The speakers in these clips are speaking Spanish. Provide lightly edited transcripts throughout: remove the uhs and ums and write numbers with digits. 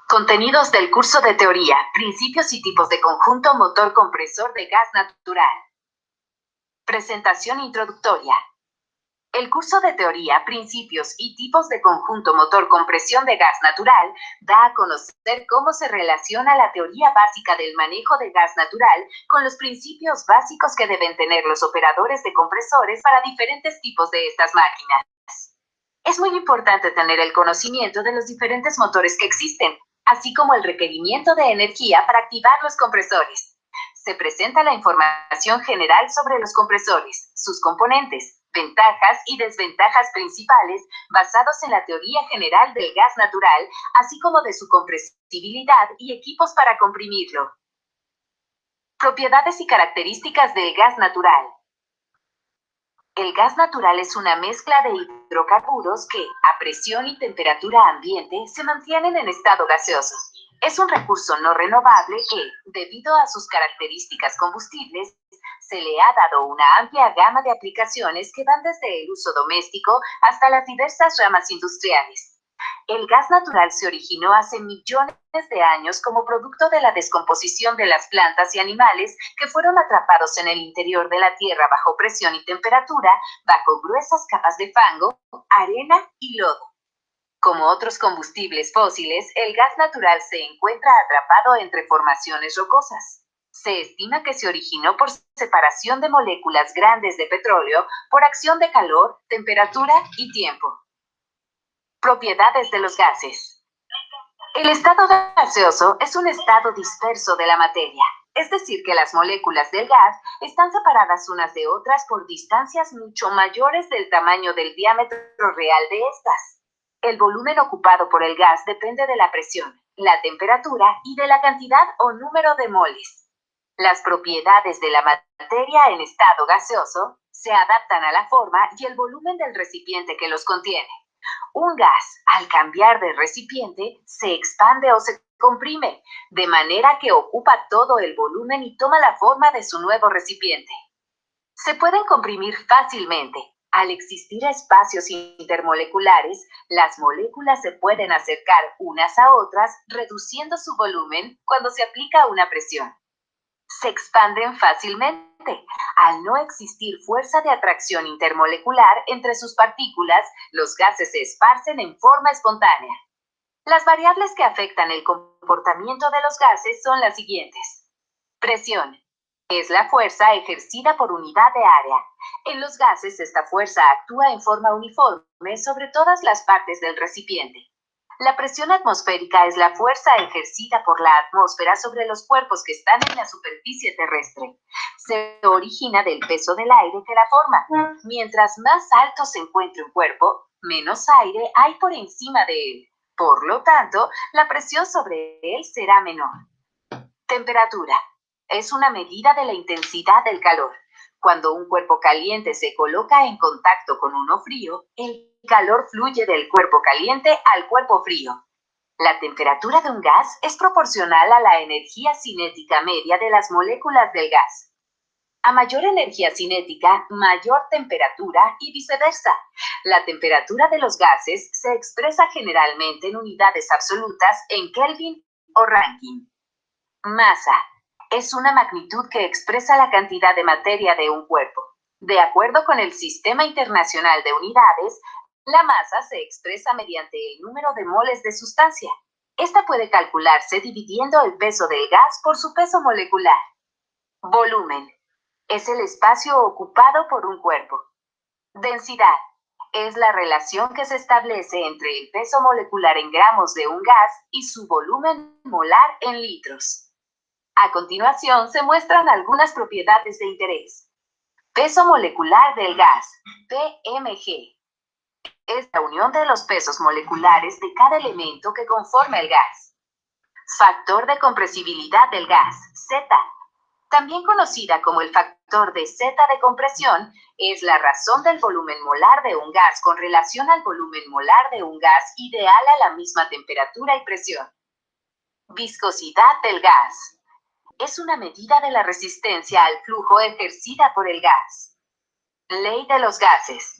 Contenidos del curso de teoría, principios y tipos de conjunto motor compresor de gas natural. Presentación introductoria. El curso de teoría, principios y tipos de conjunto motor compresión de gas natural da a conocer cómo se relaciona la teoría básica del manejo de gas natural con los principios básicos que deben tener los operadores de compresores para diferentes tipos de estas máquinas. Es muy importante tener el conocimiento de los diferentes motores que existen, así como el requerimiento de energía para activar los compresores. Se presenta la información general sobre los compresores, sus componentes, ventajas y desventajas principales basados en la teoría general del gas natural, así como de su compresibilidad y equipos para comprimirlo. Propiedades y características del gas natural. El gas natural es una mezcla de hidrocarburos que, a presión y temperatura ambiente, se mantienen en estado gaseoso. Es un recurso no renovable que, debido a sus características combustibles, se le ha dado una amplia gama de aplicaciones que van desde el uso doméstico hasta las diversas ramas industriales. El gas natural se originó hace millones de años como producto de la descomposición de las plantas y animales que fueron atrapados en el interior de la tierra bajo presión y temperatura, bajo gruesas capas de fango, arena y lodo. Como otros combustibles fósiles, el gas natural se encuentra atrapado entre formaciones rocosas. Se estima que se originó por separación de moléculas grandes de petróleo por acción de calor, temperatura y tiempo. Propiedades de los gases. El estado gaseoso es un estado disperso de la materia, es decir, que las moléculas del gas están separadas unas de otras por distancias mucho mayores del tamaño del diámetro real de estas. El volumen ocupado por el gas depende de la presión, la temperatura y de la cantidad o número de moles. Las propiedades de la materia en estado gaseoso se adaptan a la forma y el volumen del recipiente que los contiene. Un gas, al cambiar de recipiente, se expande o se comprime, de manera que ocupa todo el volumen y toma la forma de su nuevo recipiente. Se pueden comprimir fácilmente. Al existir espacios intermoleculares, las moléculas se pueden acercar unas a otras, reduciendo su volumen cuando se aplica una presión. Se expanden fácilmente. Al no existir fuerza de atracción intermolecular entre sus partículas, los gases se esparcen en forma espontánea. Las variables que afectan el comportamiento de los gases son las siguientes. Presión. Es la fuerza ejercida por unidad de área. En los gases, esta fuerza actúa en forma uniforme sobre todas las partes del recipiente. La presión atmosférica es la fuerza ejercida por la atmósfera sobre los cuerpos que están en la superficie terrestre. Se origina del peso del aire que la forma. Mientras más alto se encuentre un cuerpo, menos aire hay por encima de él. Por lo tanto, la presión sobre él será menor. Temperatura. Es una medida de la intensidad del calor. Cuando un cuerpo caliente se coloca en contacto con uno frío, el calor fluye del cuerpo caliente al cuerpo frío. La temperatura de un gas es proporcional a la energía cinética media de las moléculas del gas. A mayor energía cinética, mayor temperatura y viceversa. La temperatura de los gases se expresa generalmente en unidades absolutas en Kelvin o Rankine. Masa. Es una magnitud que expresa la cantidad de materia de un cuerpo. De acuerdo con el Sistema Internacional de Unidades, la masa se expresa mediante el número de moles de sustancia. Esta puede calcularse dividiendo el peso del gas por su peso molecular. Volumen. Es el espacio ocupado por un cuerpo. Densidad. Es la relación que se establece entre el peso molecular en gramos de un gas y su volumen molar en litros. A continuación se muestran algunas propiedades de interés. Peso molecular del gas, PMG. Es la unión de los pesos moleculares de cada elemento que conforma el gas. Factor de compresibilidad del gas, Z. también conocida como el factor de Z de compresión, es la razón del volumen molar de un gas con relación al volumen molar de un gas ideal a la misma temperatura y presión. Viscosidad del gas. Es una medida de la resistencia al flujo ejercida por el gas. Ley de los gases.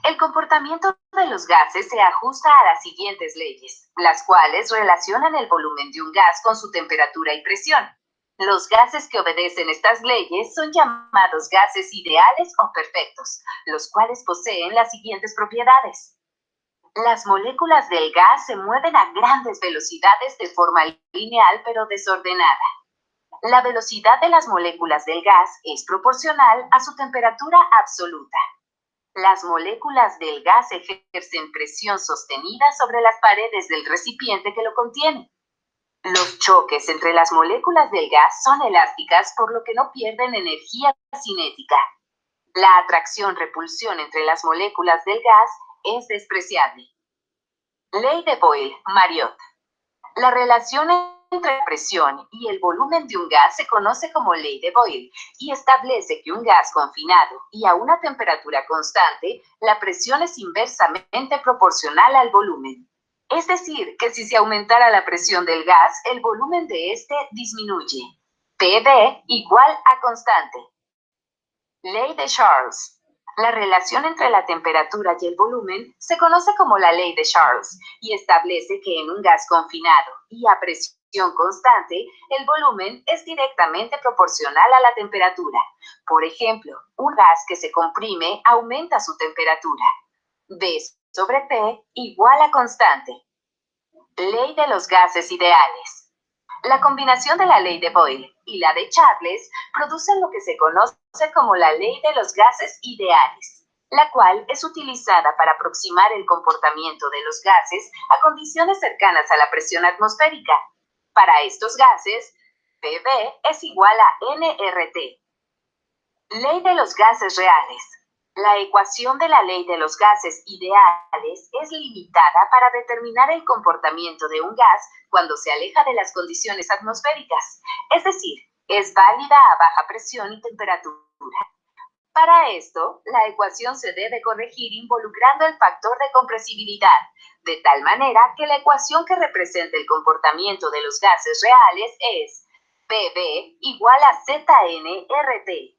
El comportamiento de los gases se ajusta a las siguientes leyes, las cuales relacionan el volumen de un gas con su temperatura y presión. Los gases que obedecen estas leyes son llamados gases ideales o perfectos, los cuales poseen las siguientes propiedades. Las moléculas del gas se mueven a grandes velocidades de forma lineal pero desordenada. La velocidad de las moléculas del gas es proporcional a su temperatura absoluta. Las moléculas del gas ejercen presión sostenida sobre las paredes del recipiente que lo contiene. Los choques entre las moléculas del gas son elásticas, por lo que no pierden energía cinética. La atracción-repulsión entre las moléculas del gas es despreciable. Ley de Boyle-Mariotte. La relación entre la presión y el volumen de un gas se conoce como ley de Boyle y establece que un gas confinado y a una temperatura constante, la presión es inversamente proporcional al volumen. Es decir, que si se aumentara la presión del gas, el volumen de este disminuye. PV igual a constante. Ley de Charles. La relación entre la temperatura y el volumen se conoce como la ley de Charles y establece que en un gas confinado y a presión constante, el volumen es directamente proporcional a la temperatura. Por ejemplo, un gas que se comprime aumenta su temperatura. V sobre P igual a constante. Ley de los gases ideales. La combinación de la ley de Boyle y la de Charles producen lo que se conoce como la ley de los gases ideales, la cual es utilizada para aproximar el comportamiento de los gases a condiciones cercanas a la presión atmosférica. Para estos gases, PV es igual a nRT. Ley de los gases reales. La ecuación de la ley de los gases ideales es limitada para determinar el comportamiento de un gas cuando se aleja de las condiciones atmosféricas, es decir, es válida a baja presión y temperatura. Para esto, la ecuación se debe corregir involucrando el factor de compresibilidad, de tal manera que la ecuación que representa el comportamiento de los gases reales es PV igual a ZnRT.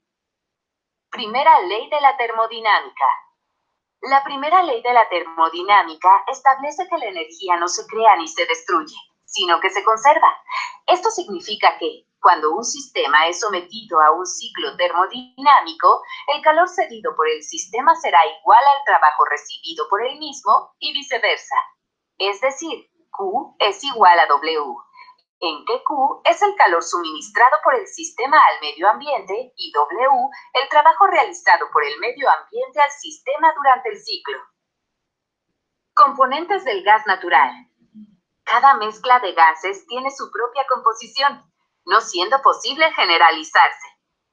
Primera ley de la termodinámica. La primera ley de la termodinámica establece que la energía no se crea ni se destruye, sino que se conserva. Esto significa que, cuando un sistema es sometido a un ciclo termodinámico, el calor cedido por el sistema será igual al trabajo recibido por el mismo y viceversa. Es decir, Q es igual a W, en que Q es el calor suministrado por el sistema al medio ambiente y W el trabajo realizado por el medio ambiente al sistema durante el ciclo. Componentes del gas natural. Cada mezcla de gases tiene su propia composición, no siendo posible generalizarse.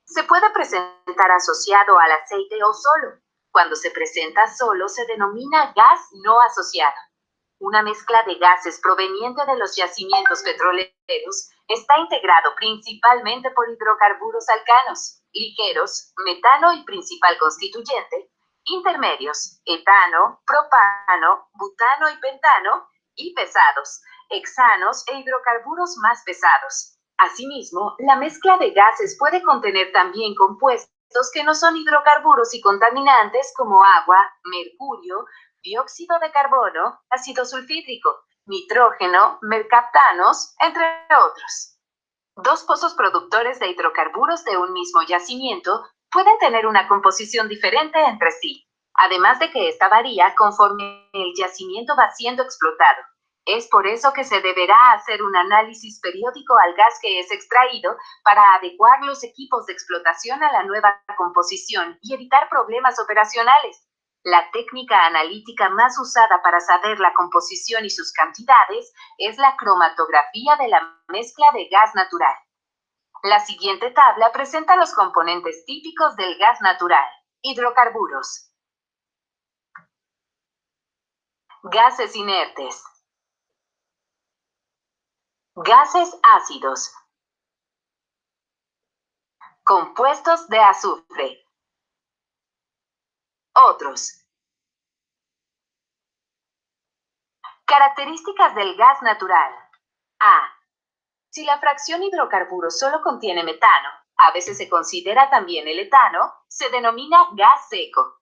Se puede presentar asociado al aceite o solo. Cuando se presenta solo se denomina gas no asociado. Una mezcla de gases proveniente de los yacimientos petroleros está integrado principalmente por hidrocarburos alcanos, ligeros, metano y principal constituyente, intermedios, etano, propano, butano y pentano, y pesados, hexanos e hidrocarburos más pesados. Asimismo, la mezcla de gases puede contener también compuestos que no son hidrocarburos y contaminantes como agua, mercurio, dióxido de carbono, ácido sulfídrico, nitrógeno, mercaptanos, entre otros. Dos pozos productores de hidrocarburos de un mismo yacimiento pueden tener una composición diferente entre sí, además de que esta varía conforme el yacimiento va siendo explotado. Es por eso que se deberá hacer un análisis periódico al gas que es extraído para adecuar los equipos de explotación a la nueva composición y evitar problemas operacionales. La técnica analítica más usada para saber la composición y sus cantidades es la cromatografía de la mezcla de gas natural. La siguiente tabla presenta los componentes típicos del gas natural. Hidrocarburos. Gases inertes. Gases ácidos. Compuestos de azufre. Otros. Características del gas natural. A. Si la fracción hidrocarburo solo contiene metano, a veces se considera también el etano, se denomina gas seco.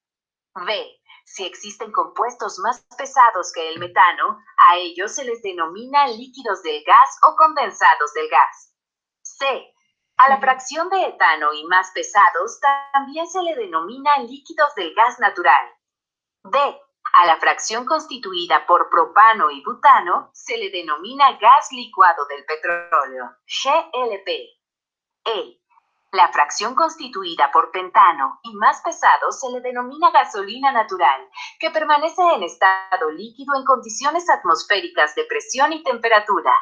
B. Si existen compuestos más pesados que el metano, a ellos se les denomina líquidos del gas o condensados del gas. C. A la fracción de etano y más pesados también se le denomina líquidos del gas natural. D. A la fracción constituida por propano y butano se le denomina gas licuado del petróleo, GLP. E. La fracción constituida por pentano y más pesado se le denomina gasolina natural, que permanece en estado líquido en condiciones atmosféricas de presión y temperatura.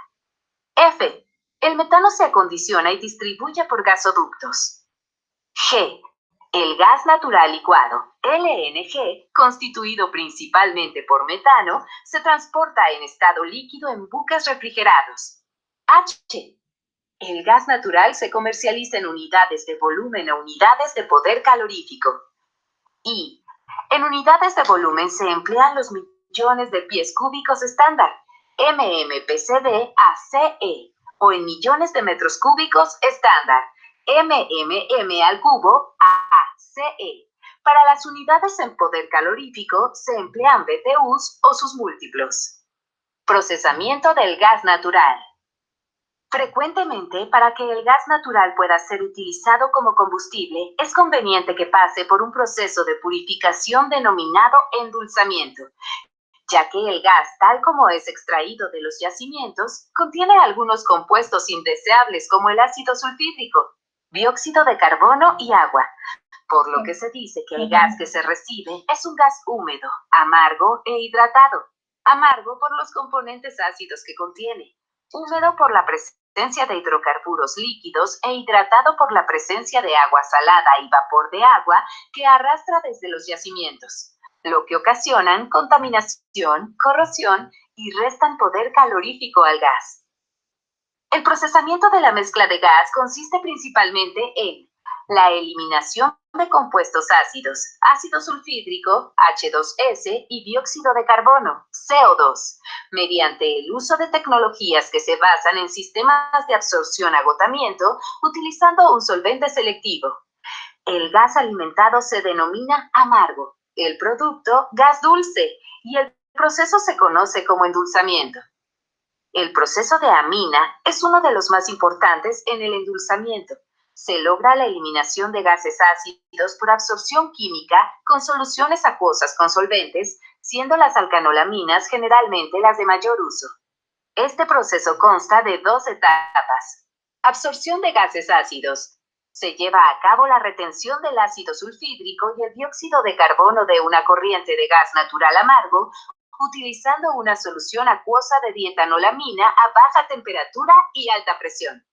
F. El metano se acondiciona y distribuye por gasoductos. G. El gas natural licuado, LNG, constituido principalmente por metano, se transporta en estado líquido en buques refrigerados. H. El gas natural se comercializa en unidades de volumen o unidades de poder calorífico. I. En unidades de volumen se emplean los millones de pies cúbicos estándar, MMPCD a CE, o en millones de metros cúbicos estándar, MMM al cubo a CE. Para las unidades en poder calorífico se emplean BTUs o sus múltiplos. Procesamiento del gas natural. Frecuentemente, para que el gas natural pueda ser utilizado como combustible, es conveniente que pase por un proceso de purificación denominado endulzamiento, ya que el gas, tal como es extraído de los yacimientos, contiene algunos compuestos indeseables como el ácido sulfídrico, dióxido de carbono y agua, por lo que se dice que el gas que se recibe es un gas húmedo, amargo e hidratado. Amargo por los componentes ácidos que contiene, húmedo por la presencia de hidrocarburos líquidos e hidratado por la presencia de agua salada y vapor de agua que arrastra desde los yacimientos, lo que ocasionan contaminación, corrosión y restan poder calorífico al gas. El procesamiento de la mezcla de gas consiste principalmente en la eliminación de compuestos ácidos, ácido sulfídrico, H2S y dióxido de carbono, CO2, mediante el uso de tecnologías que se basan en sistemas de absorción-agotamiento utilizando un solvente selectivo. El gas alimentado se denomina amargo, el producto gas dulce y el proceso se conoce como endulzamiento. El proceso de amina es uno de los más importantes en el endulzamiento. Se logra la eliminación de gases ácidos por absorción química con soluciones acuosas con solventes, siendo las alcanolaminas generalmente las de mayor uso. Este proceso consta de dos etapas. Absorción de gases ácidos. Se lleva a cabo la retención del ácido sulfídrico y el dióxido de carbono de una corriente de gas natural amargo, utilizando una solución acuosa de dietanolamina a baja temperatura y alta presión.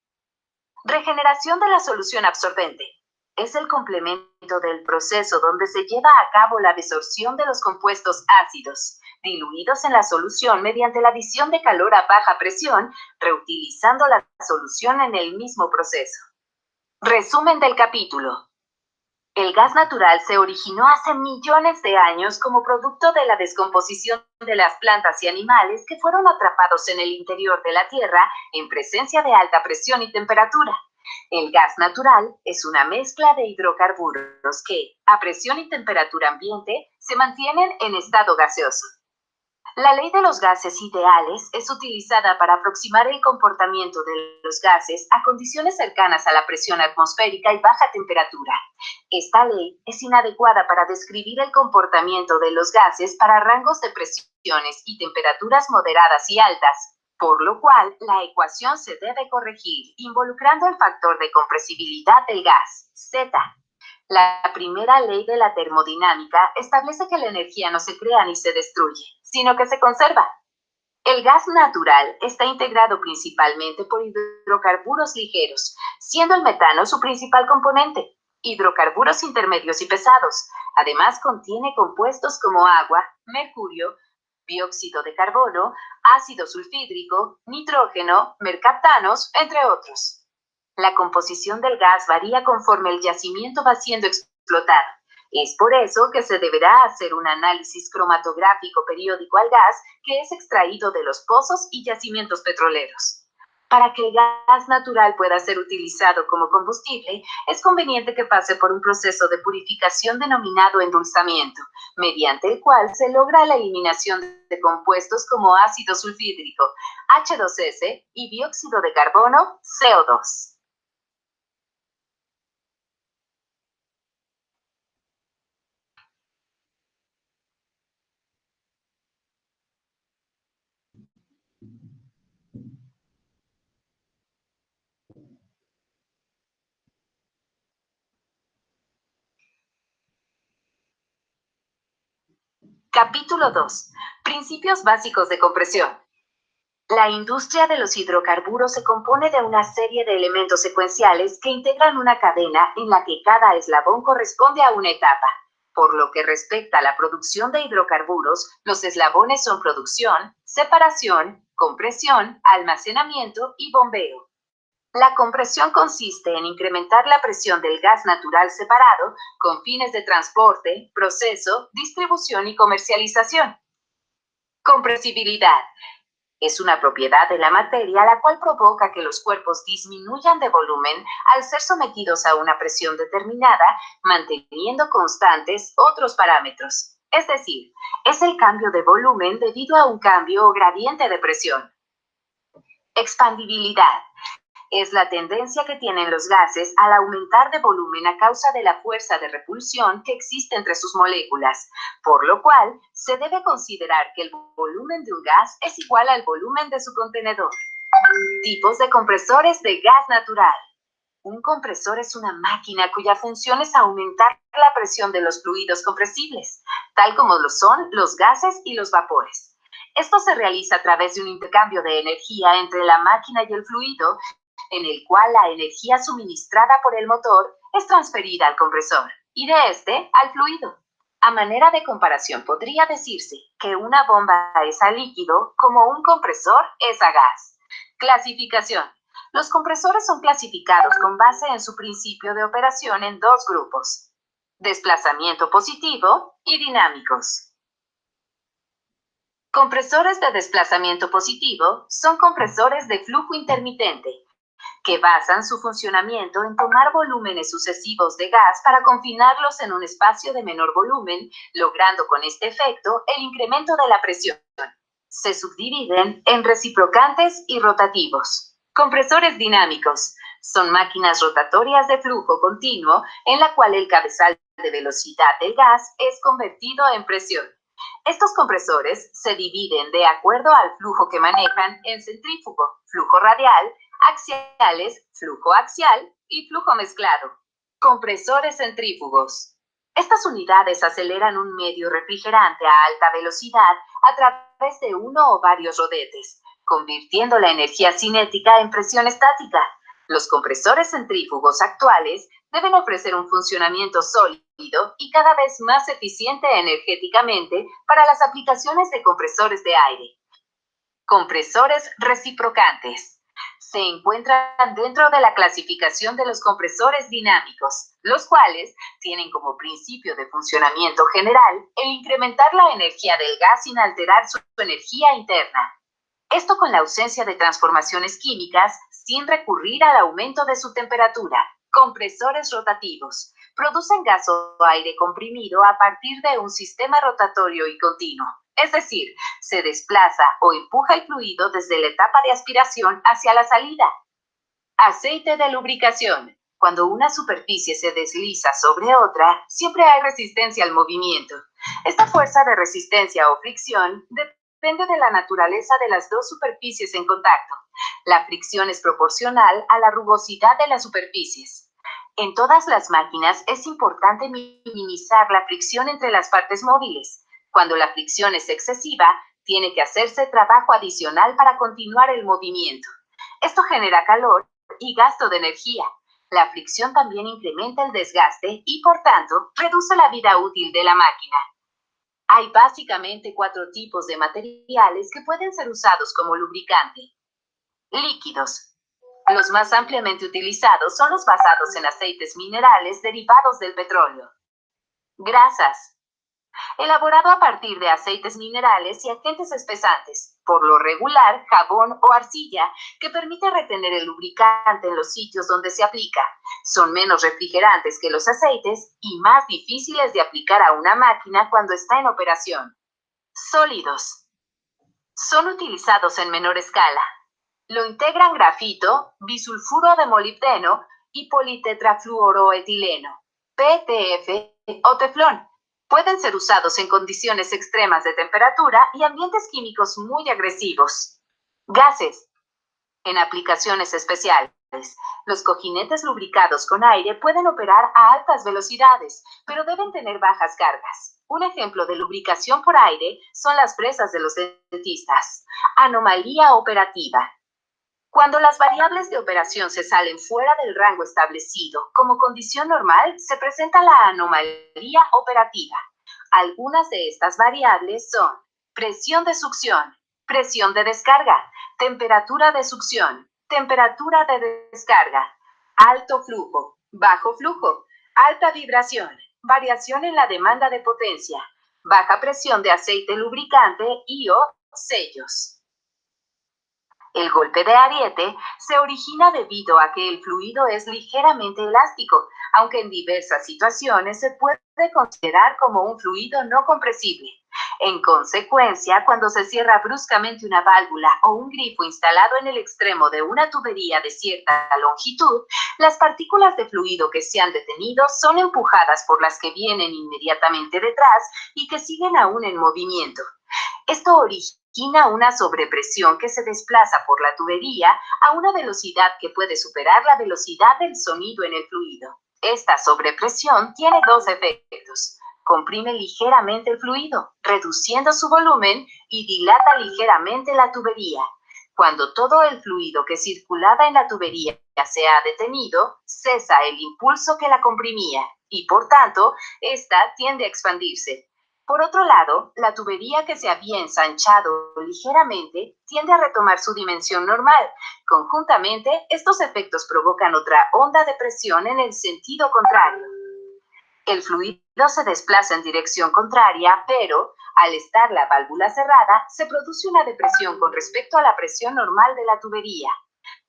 Regeneración de la solución absorbente. Es el complemento del proceso donde se lleva a cabo la desorción de los compuestos ácidos, diluidos en la solución mediante la adición de calor a baja presión, reutilizando la solución en el mismo proceso. Resumen del capítulo. El gas natural se originó hace millones de años como producto de la descomposición de las plantas y animales que fueron atrapados en el interior de la Tierra en presencia de alta presión y temperatura. El gas natural es una mezcla de hidrocarburos que, a presión y temperatura ambiente, se mantienen en estado gaseoso. La ley de los gases ideales es utilizada para aproximar el comportamiento de los gases a condiciones cercanas a la presión atmosférica y baja temperatura. Esta ley es inadecuada para describir el comportamiento de los gases para rangos de presiones y temperaturas moderadas y altas, por lo cual la ecuación se debe corregir involucrando el factor de compresibilidad del gas, Z. La primera ley de la termodinámica establece que la energía no se crea ni se destruye, sino que se conserva. El gas natural está integrado principalmente por hidrocarburos ligeros, siendo el metano su principal componente, hidrocarburos intermedios y pesados. Además contiene compuestos como agua, mercurio, dióxido de carbono, ácido sulfídrico, nitrógeno, mercaptanos, entre otros. La composición del gas varía conforme el yacimiento va siendo explotado. Es por eso que se deberá hacer un análisis cromatográfico periódico al gas que es extraído de los pozos y yacimientos petroleros. Para que el gas natural pueda ser utilizado como combustible, es conveniente que pase por un proceso de purificación denominado endulzamiento, mediante el cual se logra la eliminación de compuestos como ácido sulfídrico, H2S, y dióxido de carbono, CO2. Capítulo 2. Principios básicos de compresión. La industria de los hidrocarburos se compone de una serie de elementos secuenciales que integran una cadena en la que cada eslabón corresponde a una etapa. Por lo que respecta a la producción de hidrocarburos, los eslabones son producción, separación, compresión, almacenamiento y bombeo. La compresión consiste en incrementar la presión del gas natural separado con fines de transporte, proceso, distribución y comercialización. Compresibilidad. Es una propiedad de la materia la cual provoca que los cuerpos disminuyan de volumen al ser sometidos a una presión determinada, manteniendo constantes otros parámetros. Es decir, es el cambio de volumen debido a un cambio o gradiente de presión. Expandibilidad. Es la tendencia que tienen los gases al aumentar de volumen a causa de la fuerza de repulsión que existe entre sus moléculas, por lo cual se debe considerar que el volumen de un gas es igual al volumen de su contenedor. Tipos de compresores de gas natural. Un compresor es una máquina cuya función es aumentar la presión de los fluidos compresibles, tal como lo son los gases y los vapores. Esto se realiza a través de un intercambio de energía entre la máquina y el fluido, en el cual la energía suministrada por el motor es transferida al compresor y de este al fluido. A manera de comparación, podría decirse que una bomba es a líquido como un compresor es a gas. Clasificación. Los compresores son clasificados con base en su principio de operación en dos grupos: desplazamiento positivo y dinámicos. Compresores de desplazamiento positivo son compresores de flujo intermitente, que basan su funcionamiento en tomar volúmenes sucesivos de gas para confinarlos en un espacio de menor volumen, logrando con este efecto el incremento de la presión. Se subdividen en reciprocantes y rotativos. Compresores dinámicos son máquinas rotatorias de flujo continuo en la cual el cabezal de velocidad del gas es convertido en presión. Estos compresores se dividen de acuerdo al flujo que manejan en centrífugo, flujo radial, axiales, flujo axial y flujo mezclado. Compresores centrífugos. Estas unidades aceleran un medio refrigerante a alta velocidad a través de uno o varios rodetes, convirtiendo la energía cinética en presión estática. Los compresores centrífugos actuales deben ofrecer un funcionamiento sólido y cada vez más eficiente energéticamente para las aplicaciones de compresores de aire. Compresores reciprocantes. Se encuentran dentro de la clasificación de los compresores dinámicos, los cuales tienen como principio de funcionamiento general el incrementar la energía del gas sin alterar su energía interna. Esto con la ausencia de transformaciones químicas, sin recurrir al aumento de su temperatura. Compresores rotativos. Producen gas o aire comprimido a partir de un sistema rotatorio y continuo. Es decir, se desplaza o empuja el fluido desde la etapa de aspiración hacia la salida. Aceite de lubricación. Cuando una superficie se desliza sobre otra, siempre hay resistencia al movimiento. Esta fuerza de resistencia o fricción depende de la naturaleza de las dos superficies en contacto. La fricción es proporcional a la rugosidad de las superficies. En todas las máquinas es importante minimizar la fricción entre las partes móviles. Cuando la fricción es excesiva, tiene que hacerse trabajo adicional para continuar el movimiento. Esto genera calor y gasto de energía. La fricción también incrementa el desgaste y, por tanto, reduce la vida útil de la máquina. Hay básicamente 4 tipos de materiales que pueden ser usados como lubricante. Líquidos. Los más ampliamente utilizados son los basados en aceites minerales derivados del petróleo. Grasas. Elaborado a partir de aceites minerales y agentes espesantes, por lo regular jabón o arcilla, que permite retener el lubricante en los sitios donde se aplica. Son menos refrigerantes que los aceites y más difíciles de aplicar a una máquina cuando está en operación. Sólidos. Son utilizados en menor escala. Lo integran grafito, bisulfuro de molibdeno y politetrafluoroetileno, PTF o teflón. Pueden ser usados en condiciones extremas de temperatura y ambientes químicos muy agresivos. Gases. En aplicaciones especiales, los cojinetes lubricados con aire pueden operar a altas velocidades, pero deben tener bajas cargas. Un ejemplo de lubricación por aire son las presas de los dentistas. Anomalía operativa. Cuando las variables de operación se salen fuera del rango establecido como condición normal, se presenta la anomalía operativa. Algunas de estas variables son presión de succión, presión de descarga, temperatura de succión, temperatura de descarga, alto flujo, bajo flujo, alta vibración, variación en la demanda de potencia, baja presión de aceite lubricante y o sellos. El golpe de ariete se origina debido a que el fluido es ligeramente elástico, aunque en diversas situaciones se puede considerar como un fluido no compresible. En consecuencia, cuando se cierra bruscamente una válvula o un grifo instalado en el extremo de una tubería de cierta longitud, las partículas de fluido que se han detenido son empujadas por las que vienen inmediatamente detrás y que siguen aún en movimiento. Esto origina una sobrepresión que se desplaza por la tubería a una velocidad que puede superar la velocidad del sonido en el fluido. Esta sobrepresión tiene dos efectos. Comprime ligeramente el fluido, reduciendo su volumen, y dilata ligeramente la tubería. Cuando todo el fluido que circulaba en la tubería se ha detenido, cesa el impulso que la comprimía y, por tanto, ésta tiende a expandirse. Por otro lado, la tubería que se había ensanchado ligeramente tiende a retomar su dimensión normal. Conjuntamente, estos efectos provocan otra onda de presión en el sentido contrario. El fluido se desplaza en dirección contraria, pero al estar la válvula cerrada, se produce una depresión con respecto a la presión normal de la tubería.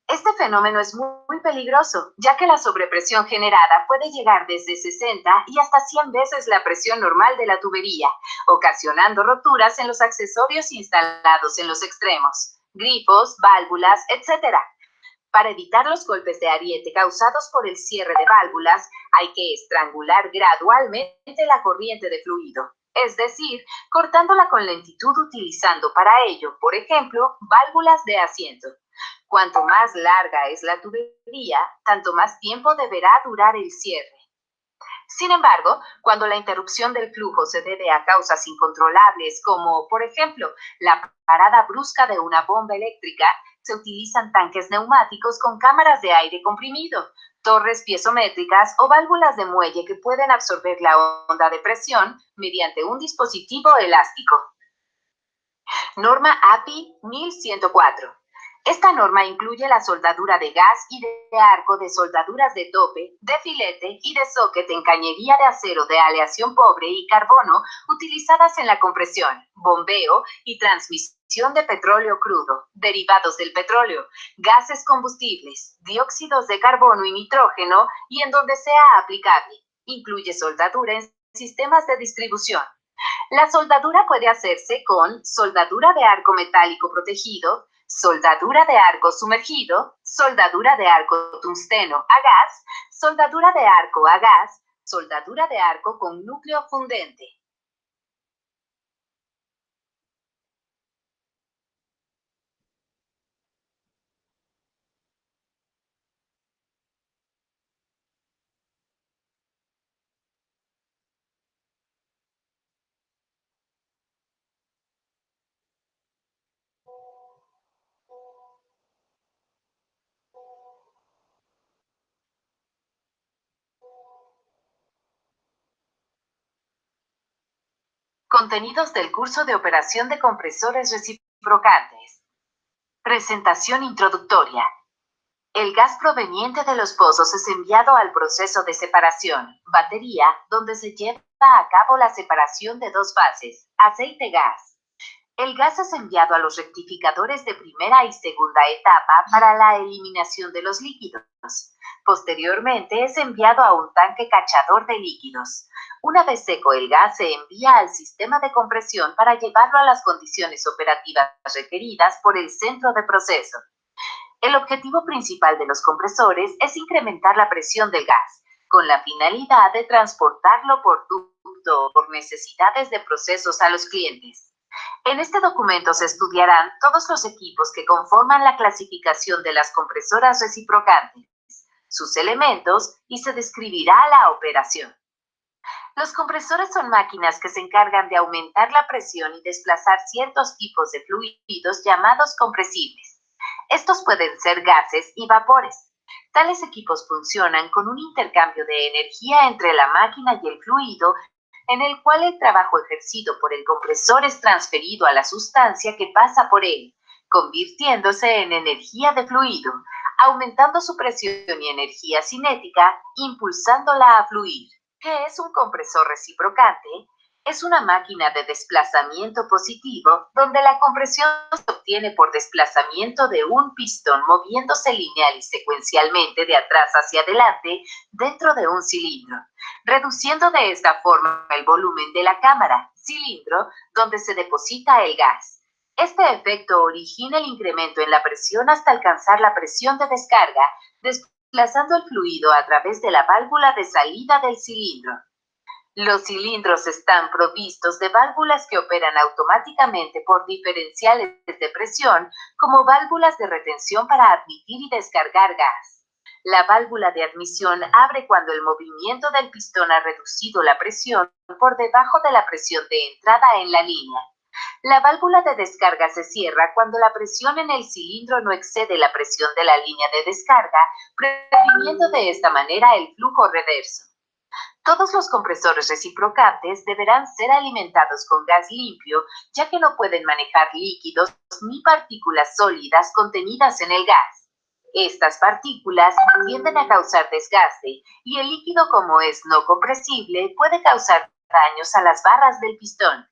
Este fenómeno es muy peligroso, ya que la sobrepresión generada puede llegar desde 60 y hasta 100 veces la presión normal de la tubería, ocasionando roturas en los accesorios instalados en los extremos, grifos, válvulas, etc. Para evitar los golpes de ariete causados por el cierre de válvulas, hay que estrangular gradualmente la corriente de fluido, es decir, cortándola con lentitud utilizando para ello, por ejemplo, válvulas de asiento. Cuanto más larga es la tubería, tanto más tiempo deberá durar el cierre. Sin embargo, cuando la interrupción del flujo se debe a causas incontrolables, como por ejemplo la parada brusca de una bomba eléctrica, se utilizan tanques neumáticos con cámaras de aire comprimido, torres piezométricas o válvulas de muelle que pueden absorber la onda de presión mediante un dispositivo elástico. Norma API 1104. Esta norma incluye la soldadura de gas y de arco de soldaduras de tope, de filete y de socket en cañería de acero de aleación pobre y carbono utilizadas en la compresión, bombeo y transmisión de petróleo crudo, derivados del petróleo, gases combustibles, dióxidos de carbono y nitrógeno y en donde sea aplicable. Incluye soldadura en sistemas de distribución. La soldadura puede hacerse con soldadura de arco metálico protegido, soldadura de arco sumergido, soldadura de arco tungsteno a gas, soldadura de arco a gas, soldadura de arco con núcleo fundente. Contenidos del curso de operación de compresores reciprocantes. Presentación introductoria. El gas proveniente de los pozos es enviado al proceso de separación, batería, donde se lleva a cabo la separación de dos fases, aceite-gas. El gas es enviado a los rectificadores de primera y segunda etapa para la eliminación de los líquidos. Posteriormente es enviado a un tanque cachador de líquidos. Una vez seco el gas se envía al sistema de compresión para llevarlo a las condiciones operativas requeridas por el centro de proceso. El objetivo principal de los compresores es incrementar la presión del gas, con la finalidad de transportarlo por ducto o por necesidades de procesos a los clientes. En este documento se estudiarán todos los equipos que conforman la clasificación de las compresoras reciprocantes, sus elementos y se describirá la operación. Los compresores son máquinas que se encargan de aumentar la presión y desplazar ciertos tipos de fluidos llamados compresibles. Estos pueden ser gases y vapores. Tales equipos funcionan con un intercambio de energía entre la máquina y el fluido, en el cual el trabajo ejercido por el compresor es transferido a la sustancia que pasa por él, convirtiéndose en energía de fluido, aumentando su presión y energía cinética, impulsándola a fluir. ¿Qué es un compresor reciprocante? Es una máquina de desplazamiento positivo donde la compresión se obtiene por desplazamiento de un pistón moviéndose lineal y secuencialmente de atrás hacia adelante dentro de un cilindro, reduciendo de esta forma el volumen de la cámara, cilindro, donde se deposita el gas. Este efecto origina el incremento en la presión hasta alcanzar la presión de descarga, desplazando el fluido a través de la válvula de salida del cilindro. Los cilindros están provistos de válvulas que operan automáticamente por diferenciales de presión, como válvulas de retención para admitir y descargar gas. La válvula de admisión abre cuando el movimiento del pistón ha reducido la presión por debajo de la presión de entrada en la línea. La válvula de descarga se cierra cuando la presión en el cilindro no excede la presión de la línea de descarga, previniendo de esta manera el flujo reverso. Todos los compresores reciprocantes deberán ser alimentados con gas limpio, ya que no pueden manejar líquidos ni partículas sólidas contenidas en el gas. Estas partículas tienden a causar desgaste y el líquido, como es no compresible, puede causar daños a las barras del pistón.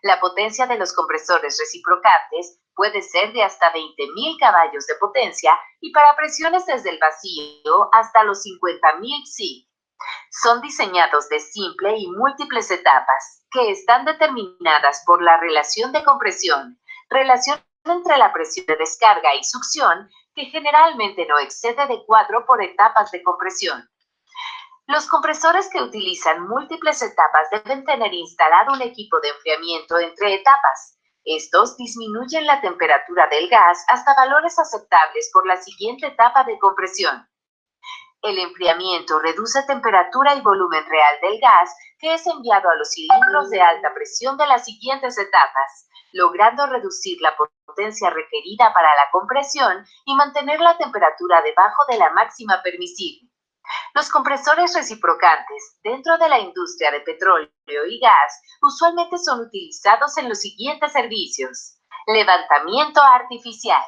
La potencia de los compresores reciprocantes puede ser de hasta 20.000 caballos de potencia y para presiones desde el vacío hasta los 50.000 psi. Son diseñados de simple y múltiples etapas, que están determinadas por la relación de compresión, relación entre la presión de descarga y succión, que generalmente no excede de 4 por etapas de compresión. Los compresores que utilizan múltiples etapas deben tener instalado un equipo de enfriamiento entre etapas. Estos disminuyen la temperatura del gas hasta valores aceptables por la siguiente etapa de compresión. El enfriamiento reduce temperatura y volumen real del gas que es enviado a los cilindros de alta presión de las siguientes etapas, logrando reducir la potencia requerida para la compresión y mantener la temperatura debajo de la máxima permisible. Los compresores reciprocantes dentro de la industria de petróleo y gas usualmente son utilizados en los siguientes servicios: levantamiento artificial,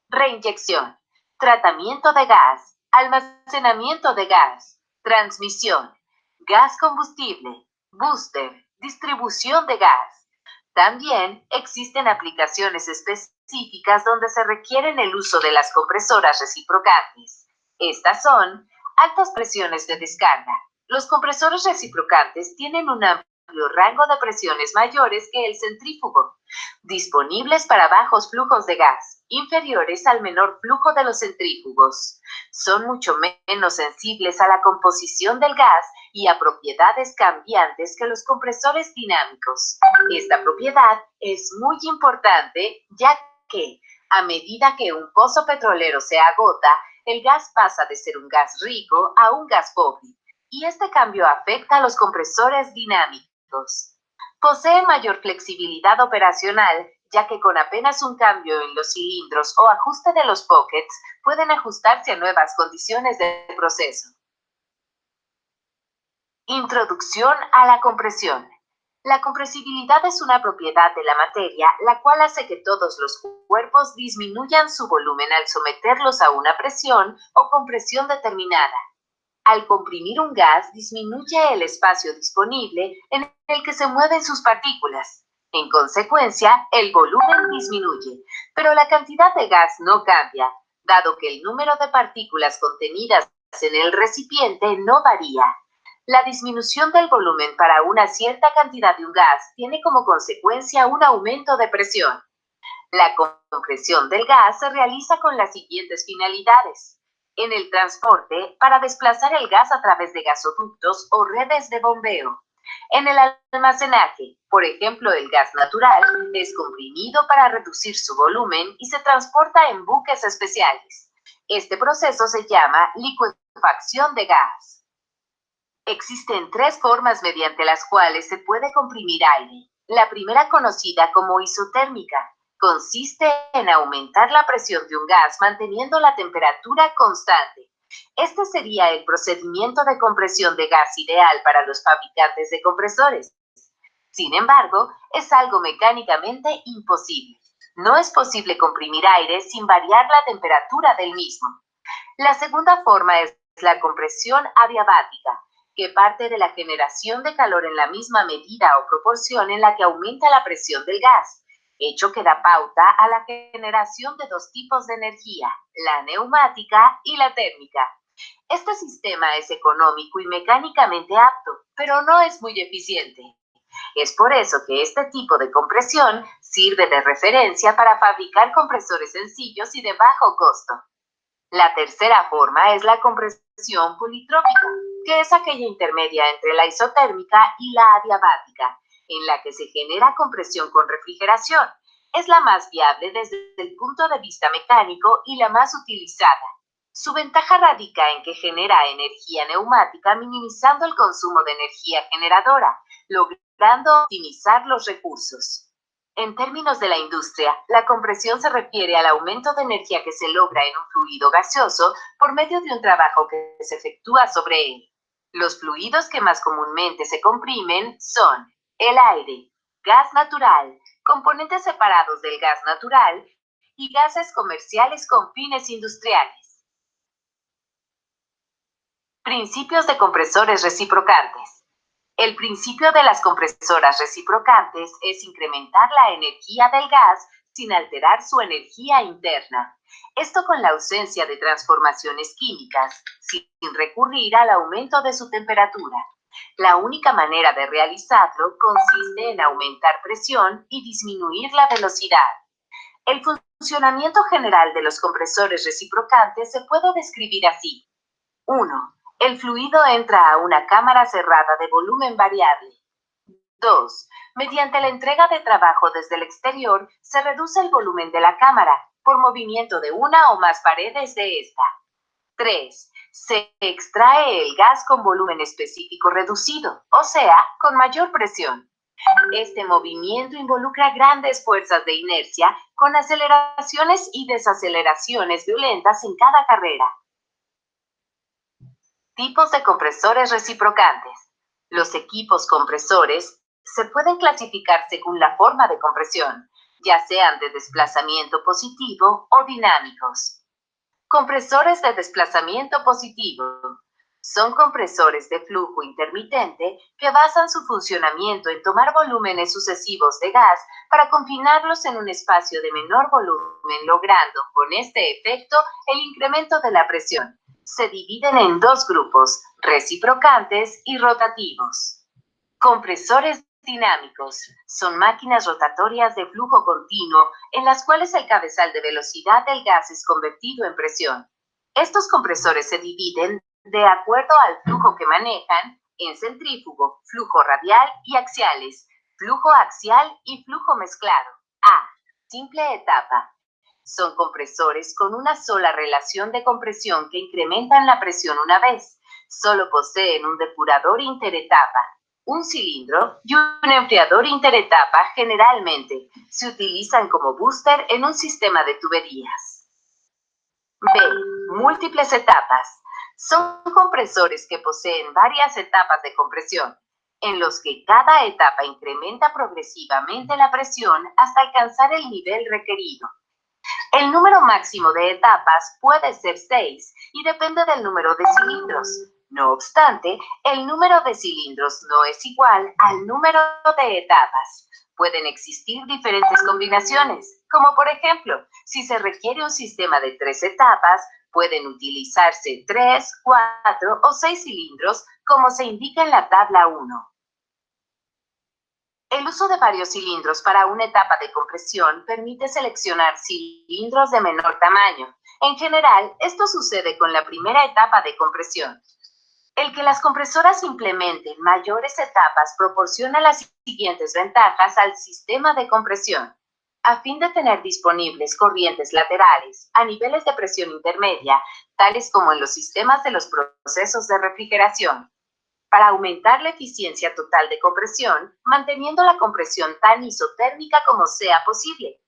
reinyección, tratamiento de gas, almacenamiento de gas, transmisión, gas combustible, booster, distribución de gas. También existen aplicaciones específicas donde se requieren el uso de las compresoras reciprocantes. Estas son altas presiones de descarga. Los compresores reciprocantes tienen un amplio rango de presiones mayores que el centrífugo, disponibles para bajos flujos de gas, inferiores al menor flujo de los centrífugos. Son mucho menos sensibles a la composición del gas y a propiedades cambiantes que los compresores dinámicos. Esta propiedad es muy importante, ya que, a medida que un pozo petrolero se agota, el gas pasa de ser un gas rico a un gas pobre, y este cambio afecta a los compresores dinámicos. Poseen mayor flexibilidad operacional, ya que con apenas un cambio en los cilindros o ajuste de los pockets, pueden ajustarse a nuevas condiciones de proceso. Introducción a la compresión. La compresibilidad es una propiedad de la materia, la cual hace que todos los cuerpos disminuyan su volumen al someterlos a una presión o compresión determinada. Al comprimir un gas, disminuye el espacio disponible en el que se mueven sus partículas. En consecuencia, el volumen disminuye, pero la cantidad de gas no cambia, dado que el número de partículas contenidas en el recipiente no varía. La disminución del volumen para una cierta cantidad de un gas tiene como consecuencia un aumento de presión. La compresión del gas se realiza con las siguientes finalidades. En el transporte, para desplazar el gas a través de gasoductos o redes de bombeo. En el almacenaje, por ejemplo, el gas natural es comprimido para reducir su volumen y se transporta en buques especiales. Este proceso se llama licuefacción de gas. Existen tres formas mediante las cuales se puede comprimir aire. La primera, conocida como isotérmica, consiste en aumentar la presión de un gas manteniendo la temperatura constante. Este sería el procedimiento de compresión de gas ideal para los fabricantes de compresores. Sin embargo, es algo mecánicamente imposible. No es posible comprimir aire sin variar la temperatura del mismo. La segunda forma es la compresión adiabática, que parte de la generación de calor en la misma medida o proporción en la que aumenta la presión del gas, hecho que da pauta a la generación de dos tipos de energía, la neumática y la térmica. Este sistema es económico y mecánicamente apto, pero no es muy eficiente. Es por eso que este tipo de compresión sirve de referencia para fabricar compresores sencillos y de bajo costo. La tercera forma es la compresión politrópica, que es aquella intermedia entre la isotérmica y la adiabática, en la que se genera compresión con refrigeración. Es la más viable desde el punto de vista mecánico y la más utilizada. Su ventaja radica en que genera energía neumática minimizando el consumo de energía generadora, logrando optimizar los recursos. En términos de la industria, la compresión se refiere al aumento de energía que se logra en un fluido gaseoso por medio de un trabajo que se efectúa sobre él. Los fluidos que más comúnmente se comprimen son el aire, gas natural, componentes separados del gas natural y gases comerciales con fines industriales. Principios de compresores reciprocantes. El principio de las compresoras reciprocantes es incrementar la energía del gas sin alterar su energía interna. Esto con la ausencia de transformaciones químicas, sin recurrir al aumento de su temperatura. La única manera de realizarlo consiste en aumentar presión y disminuir la velocidad. El funcionamiento general de los compresores reciprocantes se puede describir así. 1. El fluido entra a una cámara cerrada de volumen variable. 2. Mediante la entrega de trabajo desde el exterior, se reduce el volumen de la cámara por movimiento de una o más paredes de esta. 3. Se extrae el gas con volumen específico reducido, o sea, con mayor presión. Este movimiento involucra grandes fuerzas de inercia con aceleraciones y desaceleraciones violentas en cada carrera. Tipos de compresores reciprocantes. Los equipos compresores se pueden clasificar según la forma de compresión, ya sean de desplazamiento positivo o dinámicos. Compresores de desplazamiento positivo. Son compresores de flujo intermitente que basan su funcionamiento en tomar volúmenes sucesivos de gas para confinarlos en un espacio de menor volumen, logrando con este efecto el incremento de la presión. Se dividen en dos grupos, reciprocantes y rotativos. Compresores dinámicos son máquinas rotatorias de flujo continuo en las cuales el cabezal de velocidad del gas es convertido en presión. Estos compresores se dividen de acuerdo al flujo que manejan en centrífugo, flujo radial y axiales, flujo axial y flujo mezclado. A. Simple etapa. Son compresores con una sola relación de compresión que incrementan la presión una vez. Solo poseen un depurador interetapa, un cilindro y un enfriador interetapa. Generalmente se utilizan como booster en un sistema de tuberías. B. Múltiples etapas. Son compresores que poseen varias etapas de compresión. en los que cada etapa incrementa progresivamente la presión hasta alcanzar el nivel requerido. El número máximo de etapas puede ser 6 y depende del número de cilindros. No obstante, el número de cilindros no es igual al número de etapas. Pueden existir diferentes combinaciones, como por ejemplo, si se requiere un sistema de 3 etapas, pueden utilizarse 3, 4 o 6 cilindros, como se indica en la tabla 1. El uso de varios cilindros para una etapa de compresión permite seleccionar cilindros de menor tamaño. En general, esto sucede con la primera etapa de compresión. El que las compresoras implementen mayores etapas proporciona las siguientes ventajas al sistema de compresión. A fin de tener disponibles corrientes laterales a niveles de presión intermedia, tales como en los sistemas de los procesos de refrigeración, para aumentar la eficiencia total de compresión, manteniendo la compresión tan isotérmica como sea posible,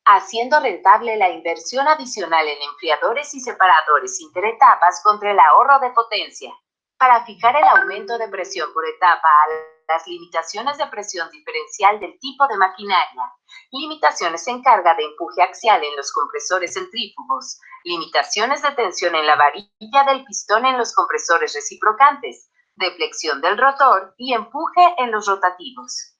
haciendo rentable la inversión adicional en enfriadores y separadores interetapas contra el ahorro de potencia. Para fijar el aumento de presión por etapa a las limitaciones de presión diferencial del tipo de maquinaria, limitaciones en carga de empuje axial en los compresores centrífugos, limitaciones de tensión en la varilla del pistón en los compresores reciprocantes, deflexión del rotor y empuje en los rotativos.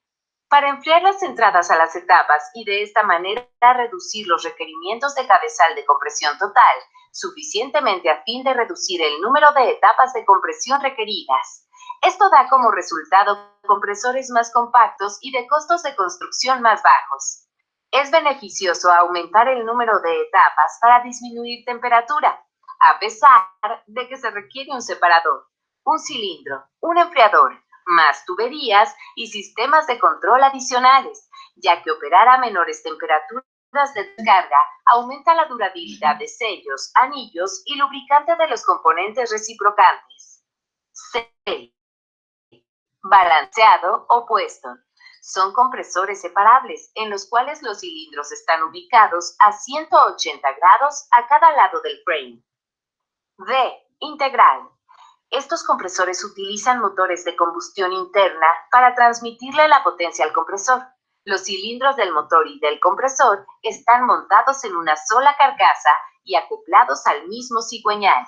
Para enfriar las entradas a las etapas y de esta manera reducir los requerimientos de cabezal de compresión total, suficientemente a fin de reducir el número de etapas de compresión requeridas. Esto da como resultado compresores más compactos y de costos de construcción más bajos. Es beneficioso aumentar el número de etapas para disminuir temperatura, a pesar de que se requiere un separador, un cilindro, un enfriador, más tuberías y sistemas de control adicionales, ya que operar a menores temperaturas de descarga aumenta la durabilidad de sellos, anillos y lubricante de los componentes reciprocantes. C. Balanceado opuesto. Son compresores separables en los cuales los cilindros están ubicados a 180 grados a cada lado del frame. D. Integral. Estos compresores utilizan motores de combustión interna para transmitirle la potencia al compresor. Los cilindros del motor y del compresor están montados en una sola carcasa y acoplados al mismo cigüeñal.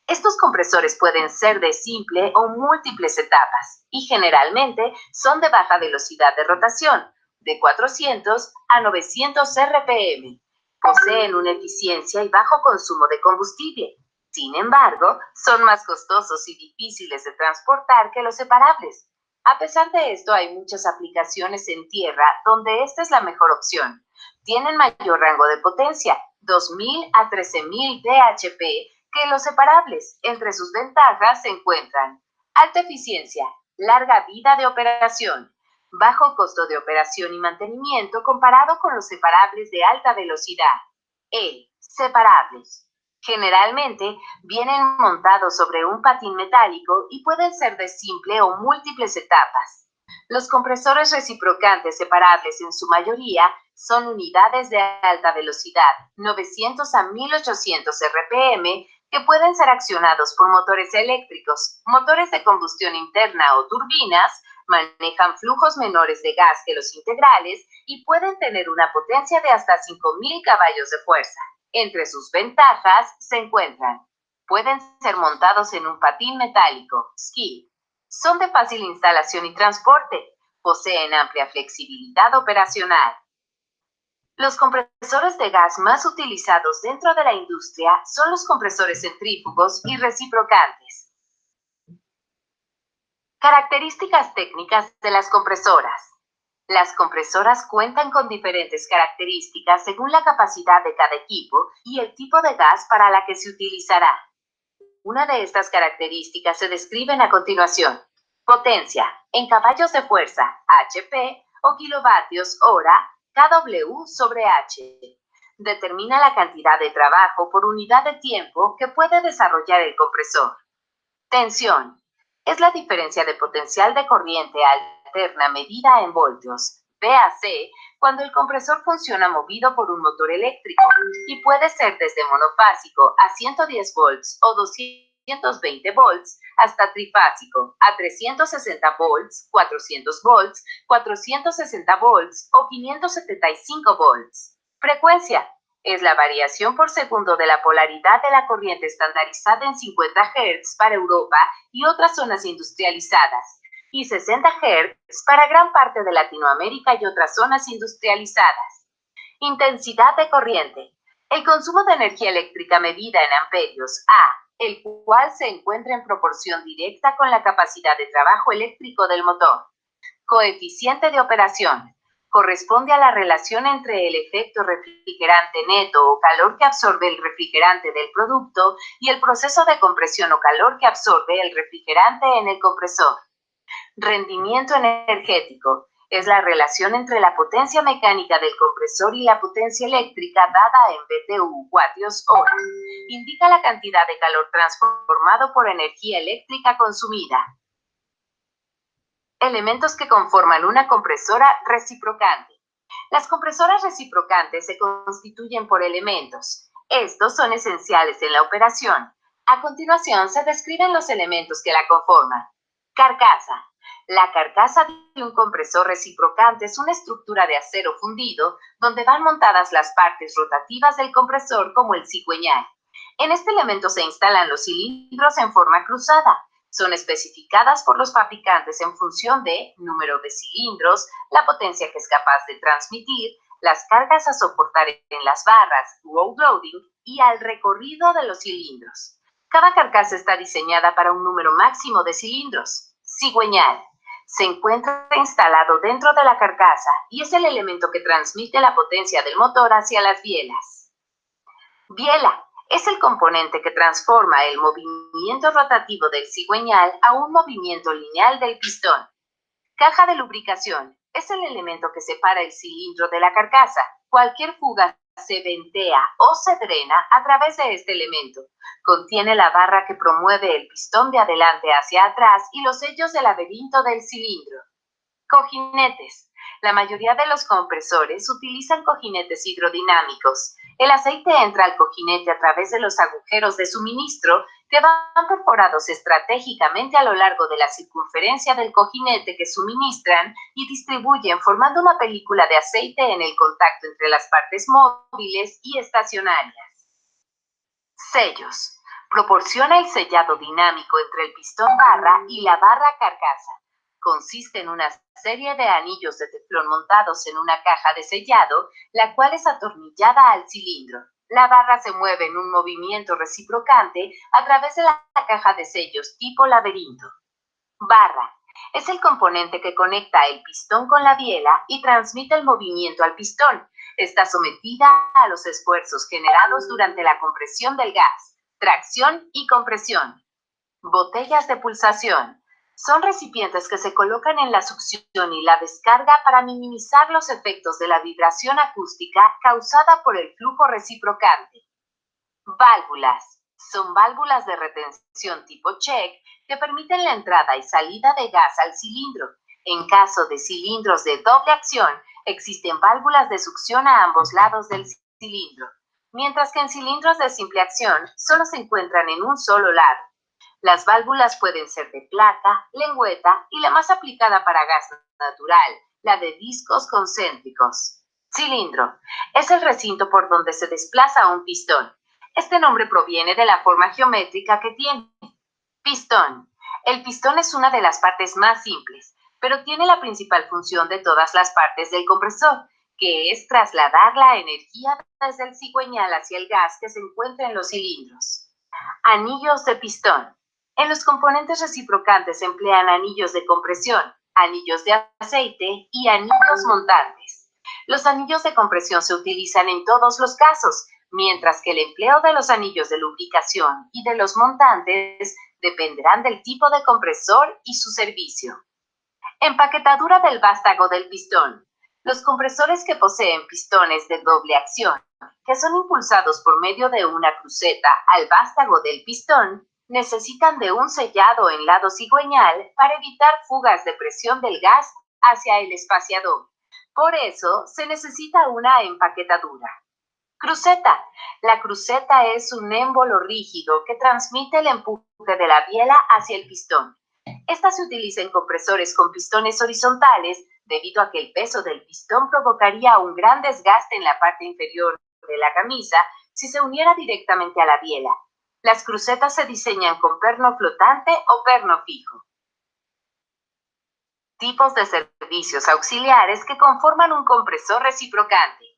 Estos compresores pueden ser de simple o múltiples etapas y generalmente son de baja velocidad de rotación, de 400 a 900 RPM. Poseen una eficiencia y bajo consumo de combustible. Sin embargo, son más costosos y difíciles de transportar que los separables. A pesar de esto, hay muchas aplicaciones en tierra donde esta es la mejor opción. Tienen mayor rango de potencia, 2000 a 13000 bhp, que los separables. Entre sus ventajas se encuentran alta eficiencia, larga vida de operación, bajo costo de operación y mantenimiento comparado con los separables de alta velocidad. Separables. Generalmente vienen montados sobre un patín metálico y pueden ser de simple o múltiples etapas. Los compresores reciprocantes separables en su mayoría son unidades de alta velocidad, 900 a 1800 RPM, que pueden ser accionados por motores eléctricos, motores de combustión interna o turbinas, manejan flujos menores de gas que los integrales y pueden tener una potencia de hasta 5000 caballos de fuerza. Entre sus ventajas se encuentran: pueden ser montados en un patín metálico, skid, son de fácil instalación y transporte, poseen amplia flexibilidad operacional. Los compresores de gas más utilizados dentro de la industria son los compresores centrífugos y reciprocantes. Características técnicas de las compresoras. Las compresoras cuentan con diferentes características según la capacidad de cada equipo y el tipo de gas para la que se utilizará. Una de estas características se describen a continuación. Potencia, en caballos de fuerza, HP o kilovatios hora, kW/H. Determina la cantidad de trabajo por unidad de tiempo que puede desarrollar el compresor. Tensión. Es la diferencia de potencial de corriente alterna medida en voltios, VAC, cuando el compresor funciona movido por un motor eléctrico y puede ser desde monofásico a 110 volts o 200 220 volts, hasta trifásico a 360 volts, 400 volts, 460 volts o 575 volts. Frecuencia es la variación por segundo de la polaridad de la corriente estandarizada en 50 Hz para Europa y otras zonas industrializadas, y 60 Hz para gran parte de Latinoamérica y otras zonas industrializadas. Intensidad de corriente. El consumo de energía eléctrica medida en amperios A, el cual se encuentra en proporción directa con la capacidad de trabajo eléctrico del motor. Coeficiente de operación. Corresponde a la relación entre el efecto refrigerante neto o calor que absorbe el refrigerante del producto y el proceso de compresión o calor que absorbe el refrigerante en el compresor. Rendimiento energético. Es la relación entre la potencia mecánica del compresor y la potencia eléctrica dada en BTU, vatios hora. Indica la cantidad de calor transformado por energía eléctrica consumida. Elementos que conforman una compresora reciprocante. Las compresoras reciprocantes se constituyen por elementos. Estos son esenciales en la operación. A continuación se describen los elementos que la conforman. Carcasa. La carcasa de un compresor reciprocante es una estructura de acero fundido donde van montadas las partes rotativas del compresor como el cigüeñal. En este elemento se instalan los cilindros en forma cruzada. Son especificadas por los fabricantes en función de número de cilindros, la potencia que es capaz de transmitir, las cargas a soportar en las barras, road loading, y al recorrido de los cilindros. Cada carcasa está diseñada para un número máximo de cilindros. Cigüeñal. Se encuentra instalado dentro de la carcasa y es el elemento que transmite la potencia del motor hacia las bielas. Biela. Es el componente que transforma el movimiento rotativo del cigüeñal a un movimiento lineal del pistón. Caja de lubricación. Es el elemento que separa el cilindro de la carcasa. Cualquier fuga se ventea o se drena a través de este elemento. Contiene la barra que promueve el pistón de adelante hacia atrás y los sellos de laberinto del cilindro. Cojinetes. La mayoría de los compresores utilizan cojinetes hidrodinámicos. El aceite entra al cojinete a través de los agujeros de suministro que van perforados estratégicamente a lo largo de la circunferencia del cojinete que suministran y distribuyen formando una película de aceite en el contacto entre las partes móviles y estacionarias. Sellos. Proporciona el sellado dinámico entre el pistón barra y la barra carcasa. Consiste en una serie de anillos de teflón montados en una caja de sellado, la cual es atornillada al cilindro. La barra se mueve en un movimiento reciprocante a través de la caja de sellos tipo laberinto. Barra. Es el componente que conecta el pistón con la biela y transmite el movimiento al pistón. Está sometida a los esfuerzos generados durante la compresión del gas, tracción y compresión. Botellas de pulsación. Son recipientes que se colocan en la succión y la descarga para minimizar los efectos de la vibración acústica causada por el flujo reciprocante. Válvulas. Son válvulas de retención tipo check que permiten la entrada y salida de gas al cilindro. En caso de cilindros de doble acción, existen válvulas de succión a ambos lados del cilindro, mientras que en cilindros de simple acción solo se encuentran en un solo lado. Las válvulas pueden ser de placa, lengüeta y la más aplicada para gas natural, la de discos concéntricos. Cilindro. Es el recinto por donde se desplaza un pistón. Este nombre proviene de la forma geométrica que tiene. Pistón. El pistón es una de las partes más simples, pero tiene la principal función de todas las partes del compresor, que es trasladar la energía desde el cigüeñal hacia el gas que se encuentra en los cilindros. Anillos de pistón. En los componentes reciprocantes se emplean anillos de compresión, anillos de aceite y anillos montantes. Los anillos de compresión se utilizan en todos los casos, mientras que el empleo de los anillos de lubricación y de los montantes dependerán del tipo de compresor y su servicio. Empaquetadura del vástago del pistón. Los compresores que poseen pistones de doble acción, que son impulsados por medio de una cruceta al vástago del pistón, necesitan de un sellado en lado cigüeñal para evitar fugas de presión del gas hacia el espaciador. Por eso, se necesita una empaquetadura. Cruceta. La cruceta es un émbolo rígido que transmite el empuje de la biela hacia el pistón. Esta se utiliza en compresores con pistones horizontales debido a que el peso del pistón provocaría un gran desgaste en la parte inferior de la camisa si se uniera directamente a la biela. Las crucetas se diseñan con perno flotante o perno fijo. Tipos de servicios auxiliares que conforman un compresor reciprocante.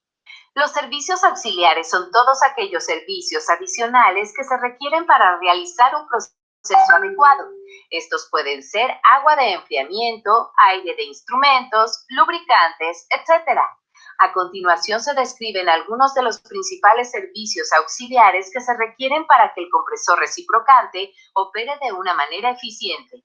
Los servicios auxiliares son todos aquellos servicios adicionales que se requieren para realizar un proceso adecuado. Estos pueden ser agua de enfriamiento, aire de instrumentos, lubricantes, etc. A continuación se describen algunos de los principales servicios auxiliares que se requieren para que el compresor reciprocante opere de una manera eficiente.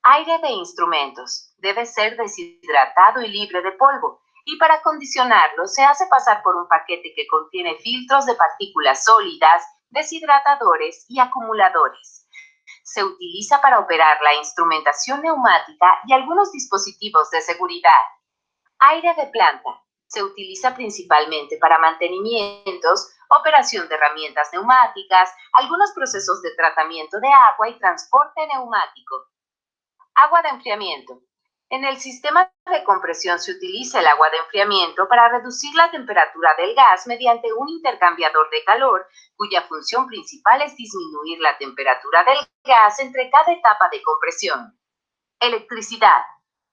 Aire de instrumentos. Debe ser deshidratado y libre de polvo, y para acondicionarlo se hace pasar por un paquete que contiene filtros de partículas sólidas, deshidratadores y acumuladores. Se utiliza para operar la instrumentación neumática y algunos dispositivos de seguridad. Aire de planta. Se utiliza principalmente para mantenimientos, operación de herramientas neumáticas, algunos procesos de tratamiento de agua y transporte neumático. Agua de enfriamiento. En el sistema de compresión se utiliza el agua de enfriamiento para reducir la temperatura del gas mediante un intercambiador de calor, cuya función principal es disminuir la temperatura del gas entre cada etapa de compresión. Electricidad.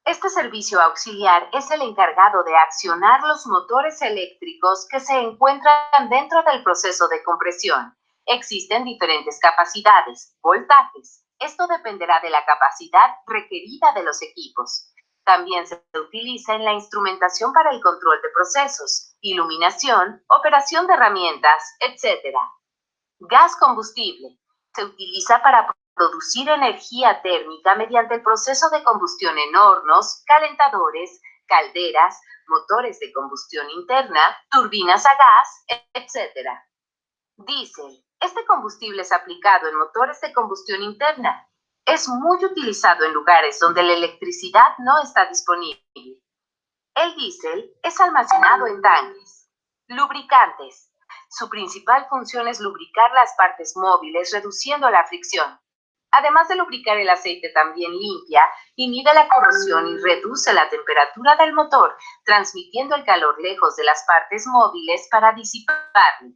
Este servicio auxiliar es el encargado de accionar los motores eléctricos que se encuentran dentro del proceso de compresión. Existen diferentes capacidades, voltajes. Esto dependerá de la capacidad requerida de los equipos. También se utiliza en la instrumentación para el control de procesos, iluminación, operación de herramientas, etc. Gas combustible. Se utiliza para producir energía térmica mediante el proceso de combustión en hornos, calentadores, calderas, motores de combustión interna, turbinas a gas, etc. Diésel. Este combustible es aplicado en motores de combustión interna. Es muy utilizado en lugares donde la electricidad no está disponible. El diésel es almacenado en tanques. Lubricantes. Su principal función es lubricar las partes móviles reduciendo la fricción. Además de lubricar el aceite, también limpia, inhibe la corrosión y reduce la temperatura del motor, transmitiendo el calor lejos de las partes móviles para disiparlo.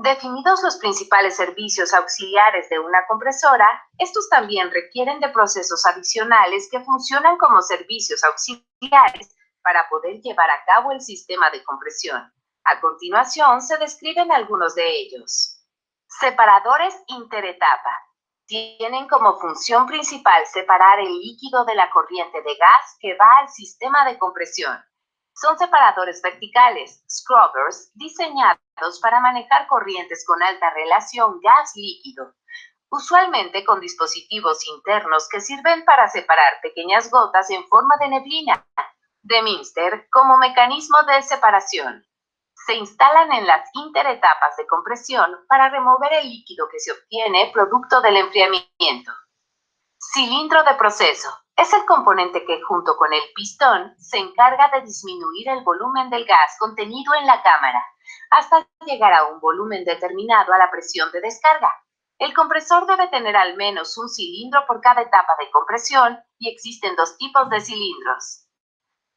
Definidos los principales servicios auxiliares de una compresora, estos también requieren de procesos adicionales que funcionan como servicios auxiliares para poder llevar a cabo el sistema de compresión. A continuación se describen algunos de ellos. Separadores interetapa. Tienen como función principal separar el líquido de la corriente de gas que va al sistema de compresión. Son separadores verticales, scrubbers, diseñados para manejar corrientes con alta relación gas-líquido, usualmente con dispositivos internos que sirven para separar pequeñas gotas en forma de neblina, de Minster, como mecanismo de separación. Se instalan en las interetapas de compresión para remover el líquido que se obtiene producto del enfriamiento. Cilindro de proceso. Es el componente que, junto con el pistón, se encarga de disminuir el volumen del gas contenido en la cámara, hasta llegar a un volumen determinado a la presión de descarga. El compresor debe tener al menos un cilindro por cada etapa de compresión y existen dos tipos de cilindros.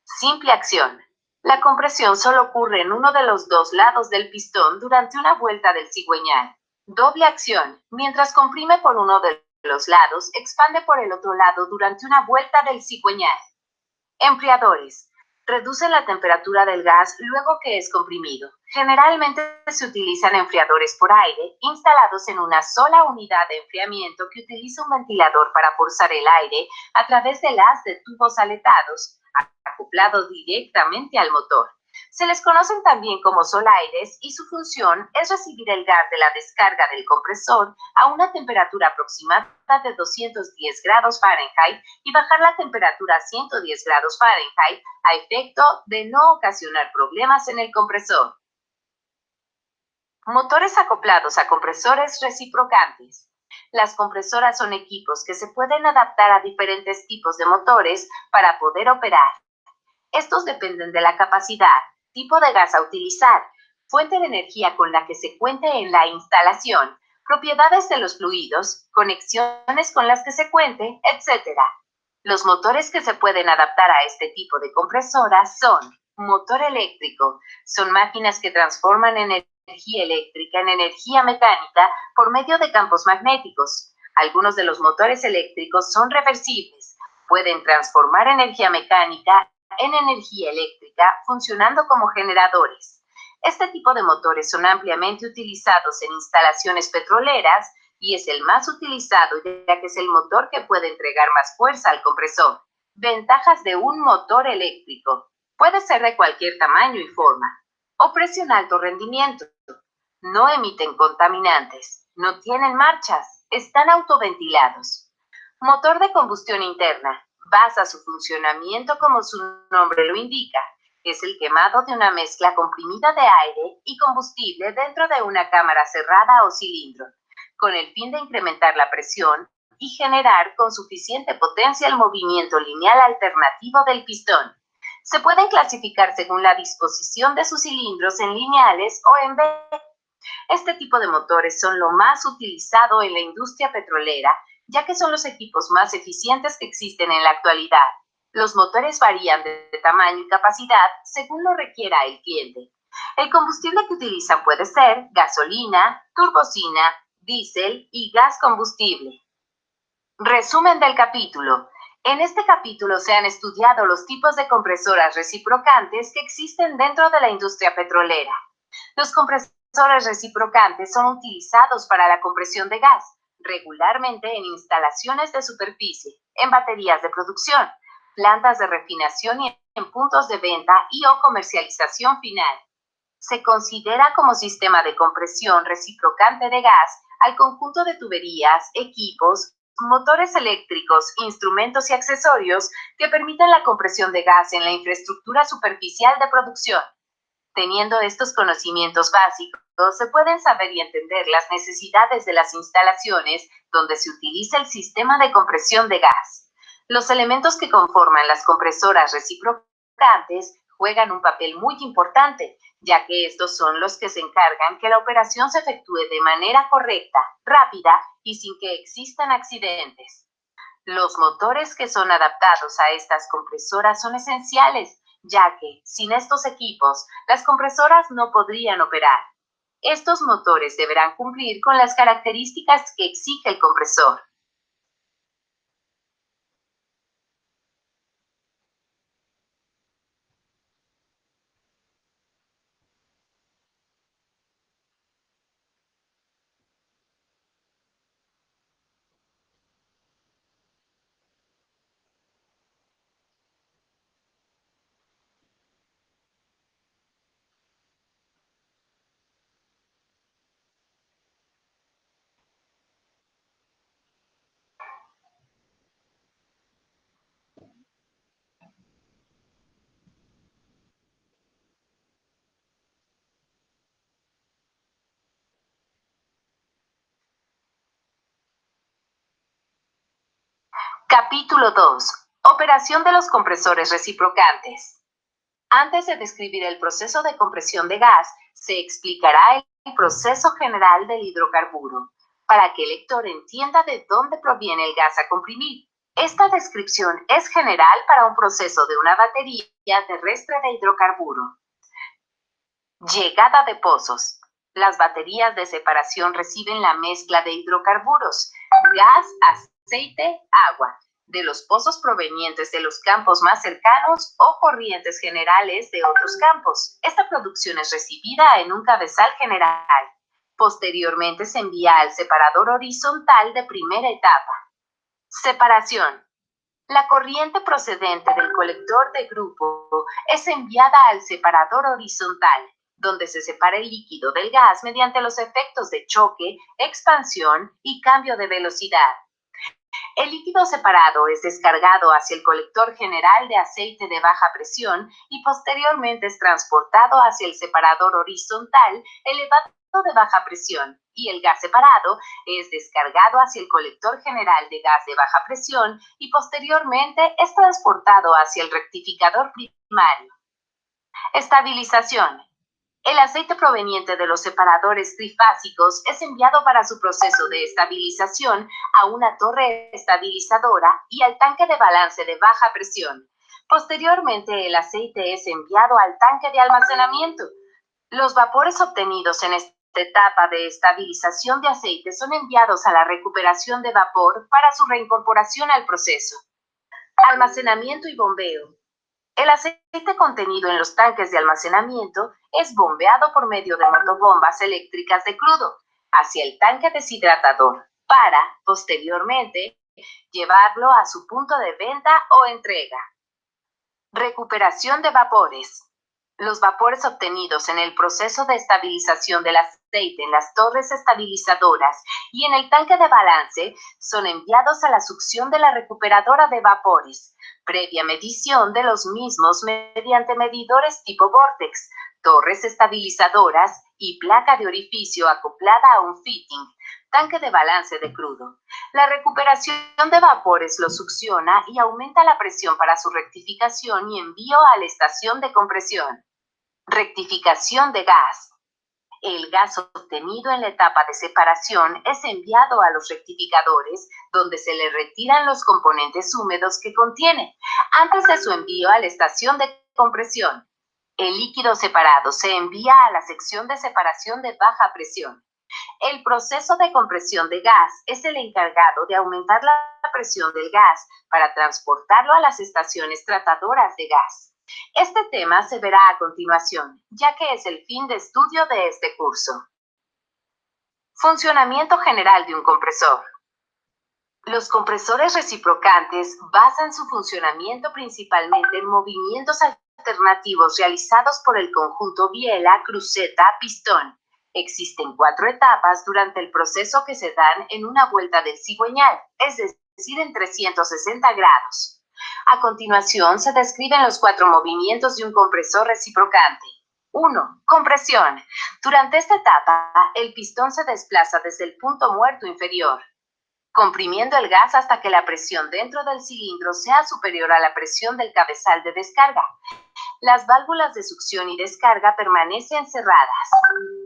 Simple acción. La compresión solo ocurre en uno de los dos lados del pistón durante una vuelta del cigüeñal. Doble acción. Mientras comprime por uno de los lados, expande por el otro lado durante una vuelta del cigüeñal. Enfriadores. Reducen la temperatura del gas luego que es comprimido. Generalmente se utilizan enfriadores por aire instalados en una sola unidad de enfriamiento que utiliza un ventilador para forzar el aire a través del haz de tubos aletados, acoplados directamente al motor. Se les conocen también como solaires y su función es recibir el gas de la descarga del compresor a una temperatura aproximada de 210 grados Fahrenheit y bajar la temperatura a 110 grados Fahrenheit a efecto de no ocasionar problemas en el compresor. Motores acoplados a compresores reciprocantes. Las compresoras son equipos que se pueden adaptar a diferentes tipos de motores para poder operar. Estos dependen de la capacidad, tipo de gas a utilizar, fuente de energía con la que se cuente en la instalación, propiedades de los fluidos, conexiones con las que se cuente, etc. Los motores que se pueden adaptar a este tipo de compresoras son motor eléctrico. Son máquinas que transforman energía eléctrica en energía mecánica por medio de campos magnéticos. Algunos de los motores eléctricos son reversibles. Pueden transformar energía mecánica en energía eléctrica funcionando como generadores. Este tipo de motores son ampliamente utilizados en instalaciones petroleras y es el más utilizado ya que es el motor que puede entregar más fuerza al compresor. Ventajas de un motor eléctrico. Puede ser de cualquier tamaño y forma. Ofrece un alto rendimiento. No emiten contaminantes. No tienen marchas. Están autoventilados. Motor de combustión interna. Basa su funcionamiento como su nombre lo indica. Es el quemado de una mezcla comprimida de aire y combustible dentro de una cámara cerrada o cilindro, con el fin de incrementar la presión y generar con suficiente potencia el movimiento lineal alternativo del pistón. Se pueden clasificar según la disposición de sus cilindros en lineales o en V. Este tipo de motores son lo más utilizado en la industria petrolera, ya que son los equipos más eficientes que existen en la actualidad. Los motores varían de tamaño y capacidad según lo requiera el cliente. El combustible que utilizan puede ser gasolina, turbocina, diésel y gas combustible. Resumen del capítulo. En este capítulo se han estudiado los tipos de compresoras reciprocantes que existen dentro de la industria petrolera. Los compresores reciprocantes son utilizados para la compresión de gas, regularmente en instalaciones de superficie, en baterías de producción, plantas de refinación y en puntos de venta y o comercialización final. Se considera como sistema de compresión reciprocante de gas al conjunto de tuberías, equipos, motores eléctricos, instrumentos y accesorios que permiten la compresión de gas en la infraestructura superficial de producción. Teniendo estos conocimientos básicos, se pueden saber y entender las necesidades de las instalaciones donde se utiliza el sistema de compresión de gas. Los elementos que conforman las compresoras reciprocantes juegan un papel muy importante, ya que estos son los que se encargan que la operación se efectúe de manera correcta, rápida y sin que existan accidentes. Los motores que son adaptados a estas compresoras son esenciales, ya que, sin estos equipos, las compresoras no podrían operar. Estos motores deberán cumplir con las características que exige el compresor. Capítulo 2. Operación de los compresores reciprocantes. Antes de describir el proceso de compresión de gas, se explicará el proceso general del hidrocarburo, para que el lector entienda de dónde proviene el gas a comprimir. Esta descripción es general para un proceso de una batería terrestre de hidrocarburo. Llegada de pozos. Las baterías de separación reciben la mezcla de hidrocarburos, gas, aceite, agua, de los pozos provenientes de los campos más cercanos o corrientes generales de otros campos. Esta producción es recibida en un cabezal general. Posteriormente se envía al separador horizontal de primera etapa. Separación. La corriente procedente del colector de grupo es enviada al separador horizontal, donde se separa el líquido del gas mediante los efectos de choque, expansión y cambio de velocidad. El líquido separado es descargado hacia el colector general de aceite de baja presión y posteriormente es transportado hacia el separador horizontal elevado de baja presión, y el gas separado es descargado hacia el colector general de gas de baja presión y posteriormente es transportado hacia el rectificador primario. Estabilización. El aceite proveniente de los separadores trifásicos es enviado para su proceso de estabilización a una torre estabilizadora y al tanque de balance de baja presión. Posteriormente, el aceite es enviado al tanque de almacenamiento. Los vapores obtenidos en esta etapa de estabilización de aceite son enviados a la recuperación de vapor para su reincorporación al proceso. Almacenamiento y bombeo. El aceite contenido en los tanques de almacenamiento es bombeado por medio de motobombas eléctricas de crudo hacia el tanque deshidratador para, posteriormente, llevarlo a su punto de venta o entrega. Recuperación de vapores. Los vapores obtenidos en el proceso de estabilización del aceite en las torres estabilizadoras y en el tanque de balance son enviados a la succión de la recuperadora de vapores, previa medición de los mismos mediante medidores tipo Vortex, torres estabilizadoras y placa de orificio acoplada a un fitting, tanque de balance de crudo. La recuperación de vapores lo succiona y aumenta la presión para su rectificación y envío a la estación de compresión. Rectificación de gas. El gas obtenido en la etapa de separación es enviado a los rectificadores, donde se le retiran los componentes húmedos que contiene, antes de su envío a la estación de compresión. El líquido separado se envía a la sección de separación de baja presión. El proceso de compresión de gas es el encargado de aumentar la presión del gas para transportarlo a las estaciones tratadoras de gas. Este tema se verá a continuación, ya que es el fin de estudio de este curso. Funcionamiento general de un compresor. Los compresores reciprocantes basan su funcionamiento principalmente en movimientos alternativos realizados por el conjunto biela, cruceta, pistón. Existen 4 etapas durante el proceso que se dan en una vuelta del cigüeñal, es decir, en 360 grados. A continuación, se describen los 4 movimientos de un compresor reciprocante. 1. Compresión. Durante esta etapa, el pistón se desplaza desde el punto muerto inferior, comprimiendo el gas hasta que la presión dentro del cilindro sea superior a la presión del cabezal de descarga. Las válvulas de succión y descarga permanecen cerradas.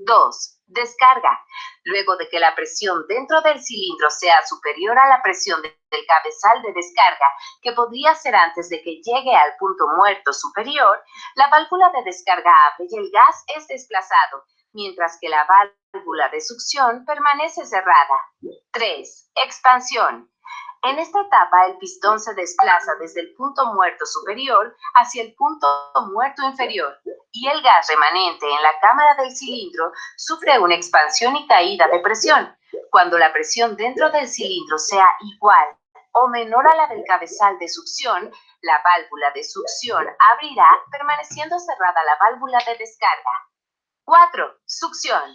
2. Descarga. Luego de que la presión dentro del cilindro sea superior a la presión del cabezal de descarga, que podría ser antes de que llegue al punto muerto superior, la válvula de descarga abre y el gas es desplazado, mientras que la válvula de succión permanece cerrada. 3. Expansión. En esta etapa, el pistón se desplaza desde el punto muerto superior hacia el punto muerto inferior y el gas remanente en la cámara del cilindro sufre una expansión y caída de presión. Cuando la presión dentro del cilindro sea igual o menor a la del cabezal de succión, la válvula de succión abrirá, permaneciendo cerrada la válvula de descarga. 4. Succión.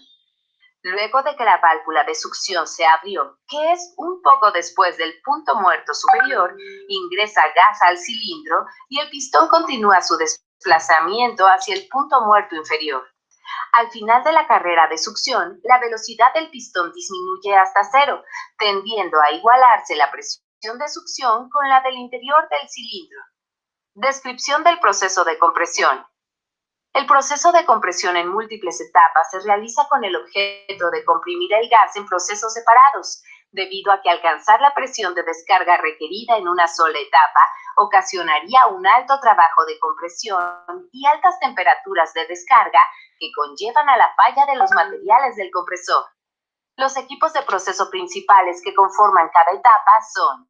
Luego de que la válvula de succión se abrió, que es un poco después del punto muerto superior, ingresa gas al cilindro y el pistón continúa su desplazamiento hacia el punto muerto inferior. Al final de la carrera de succión, la velocidad del pistón disminuye hasta 0, tendiendo a igualarse la presión de succión con la del interior del cilindro. Descripción del proceso de compresión. El proceso de compresión en múltiples etapas se realiza con el objeto de comprimir el gas en procesos separados, debido a que alcanzar la presión de descarga requerida en una sola etapa ocasionaría un alto trabajo de compresión y altas temperaturas de descarga que conllevan a la falla de los materiales del compresor. Los equipos de proceso principales que conforman cada etapa son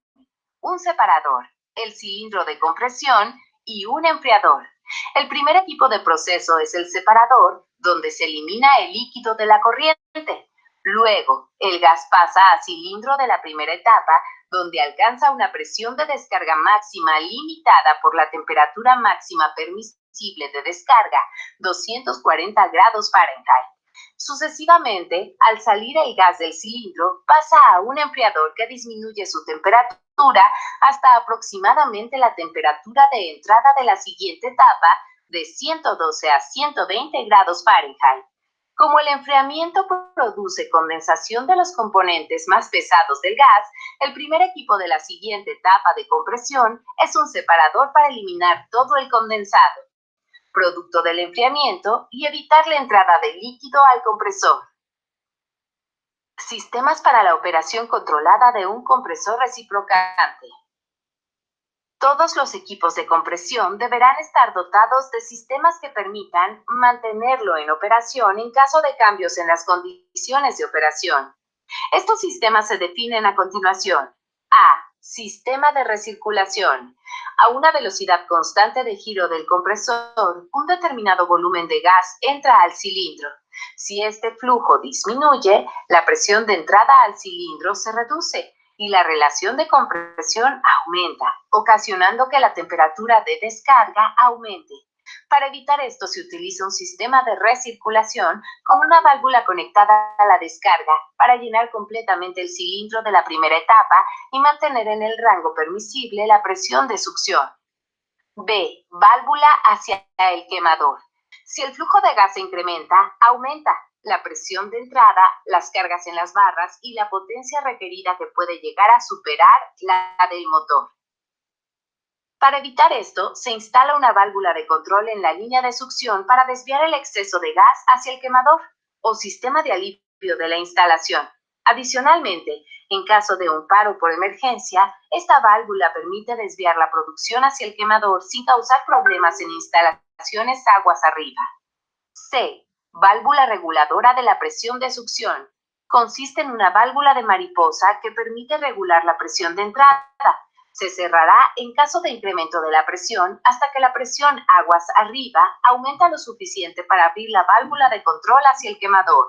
un separador, el cilindro de compresión y un enfriador. El primer equipo de proceso es el separador, donde se elimina el líquido de la corriente. Luego, el gas pasa a cilindro de la primera etapa, donde alcanza una presión de descarga máxima limitada por la temperatura máxima permisible de descarga, 240 grados Fahrenheit. Sucesivamente, al salir el gas del cilindro, pasa a un enfriador que disminuye su temperatura hasta aproximadamente la temperatura de entrada de la siguiente etapa, de 112 a 120 grados Fahrenheit. Como el enfriamiento produce condensación de los componentes más pesados del gas, el primer equipo de la siguiente etapa de compresión es un separador para eliminar todo el condensado. producto del enfriamiento, y evitar la entrada de líquido al compresor. Sistemas para la operación controlada de un compresor reciprocante. Todos los equipos de compresión deberán estar dotados de sistemas que permitan mantenerlo en operación en caso de cambios en las condiciones de operación. Estos sistemas se definen a continuación. A. Sistema de recirculación. A una velocidad constante de giro del compresor, un determinado volumen de gas entra al cilindro. Si este flujo disminuye, la presión de entrada al cilindro se reduce y la relación de compresión aumenta, ocasionando que la temperatura de descarga aumente. Para evitar esto se utiliza un sistema de recirculación con una válvula conectada a la descarga para llenar completamente el cilindro de la primera etapa y mantener en el rango permisible la presión de succión. B. Válvula hacia el quemador. Si el flujo de gas se incrementa, aumenta la presión de entrada, las cargas en las barras y la potencia requerida que puede llegar a superar la del motor. Para evitar esto, se instala una válvula de control en la línea de succión para desviar el exceso de gas hacia el quemador o sistema de alivio de la instalación. Adicionalmente, en caso de un paro por emergencia, esta válvula permite desviar la producción hacia el quemador sin causar problemas en instalaciones aguas arriba. C. Válvula reguladora de la presión de succión. Consiste en una válvula de mariposa que permite regular la presión de entrada. Se cerrará en caso de incremento de la presión hasta que la presión aguas arriba aumenta lo suficiente para abrir la válvula de control hacia el quemador.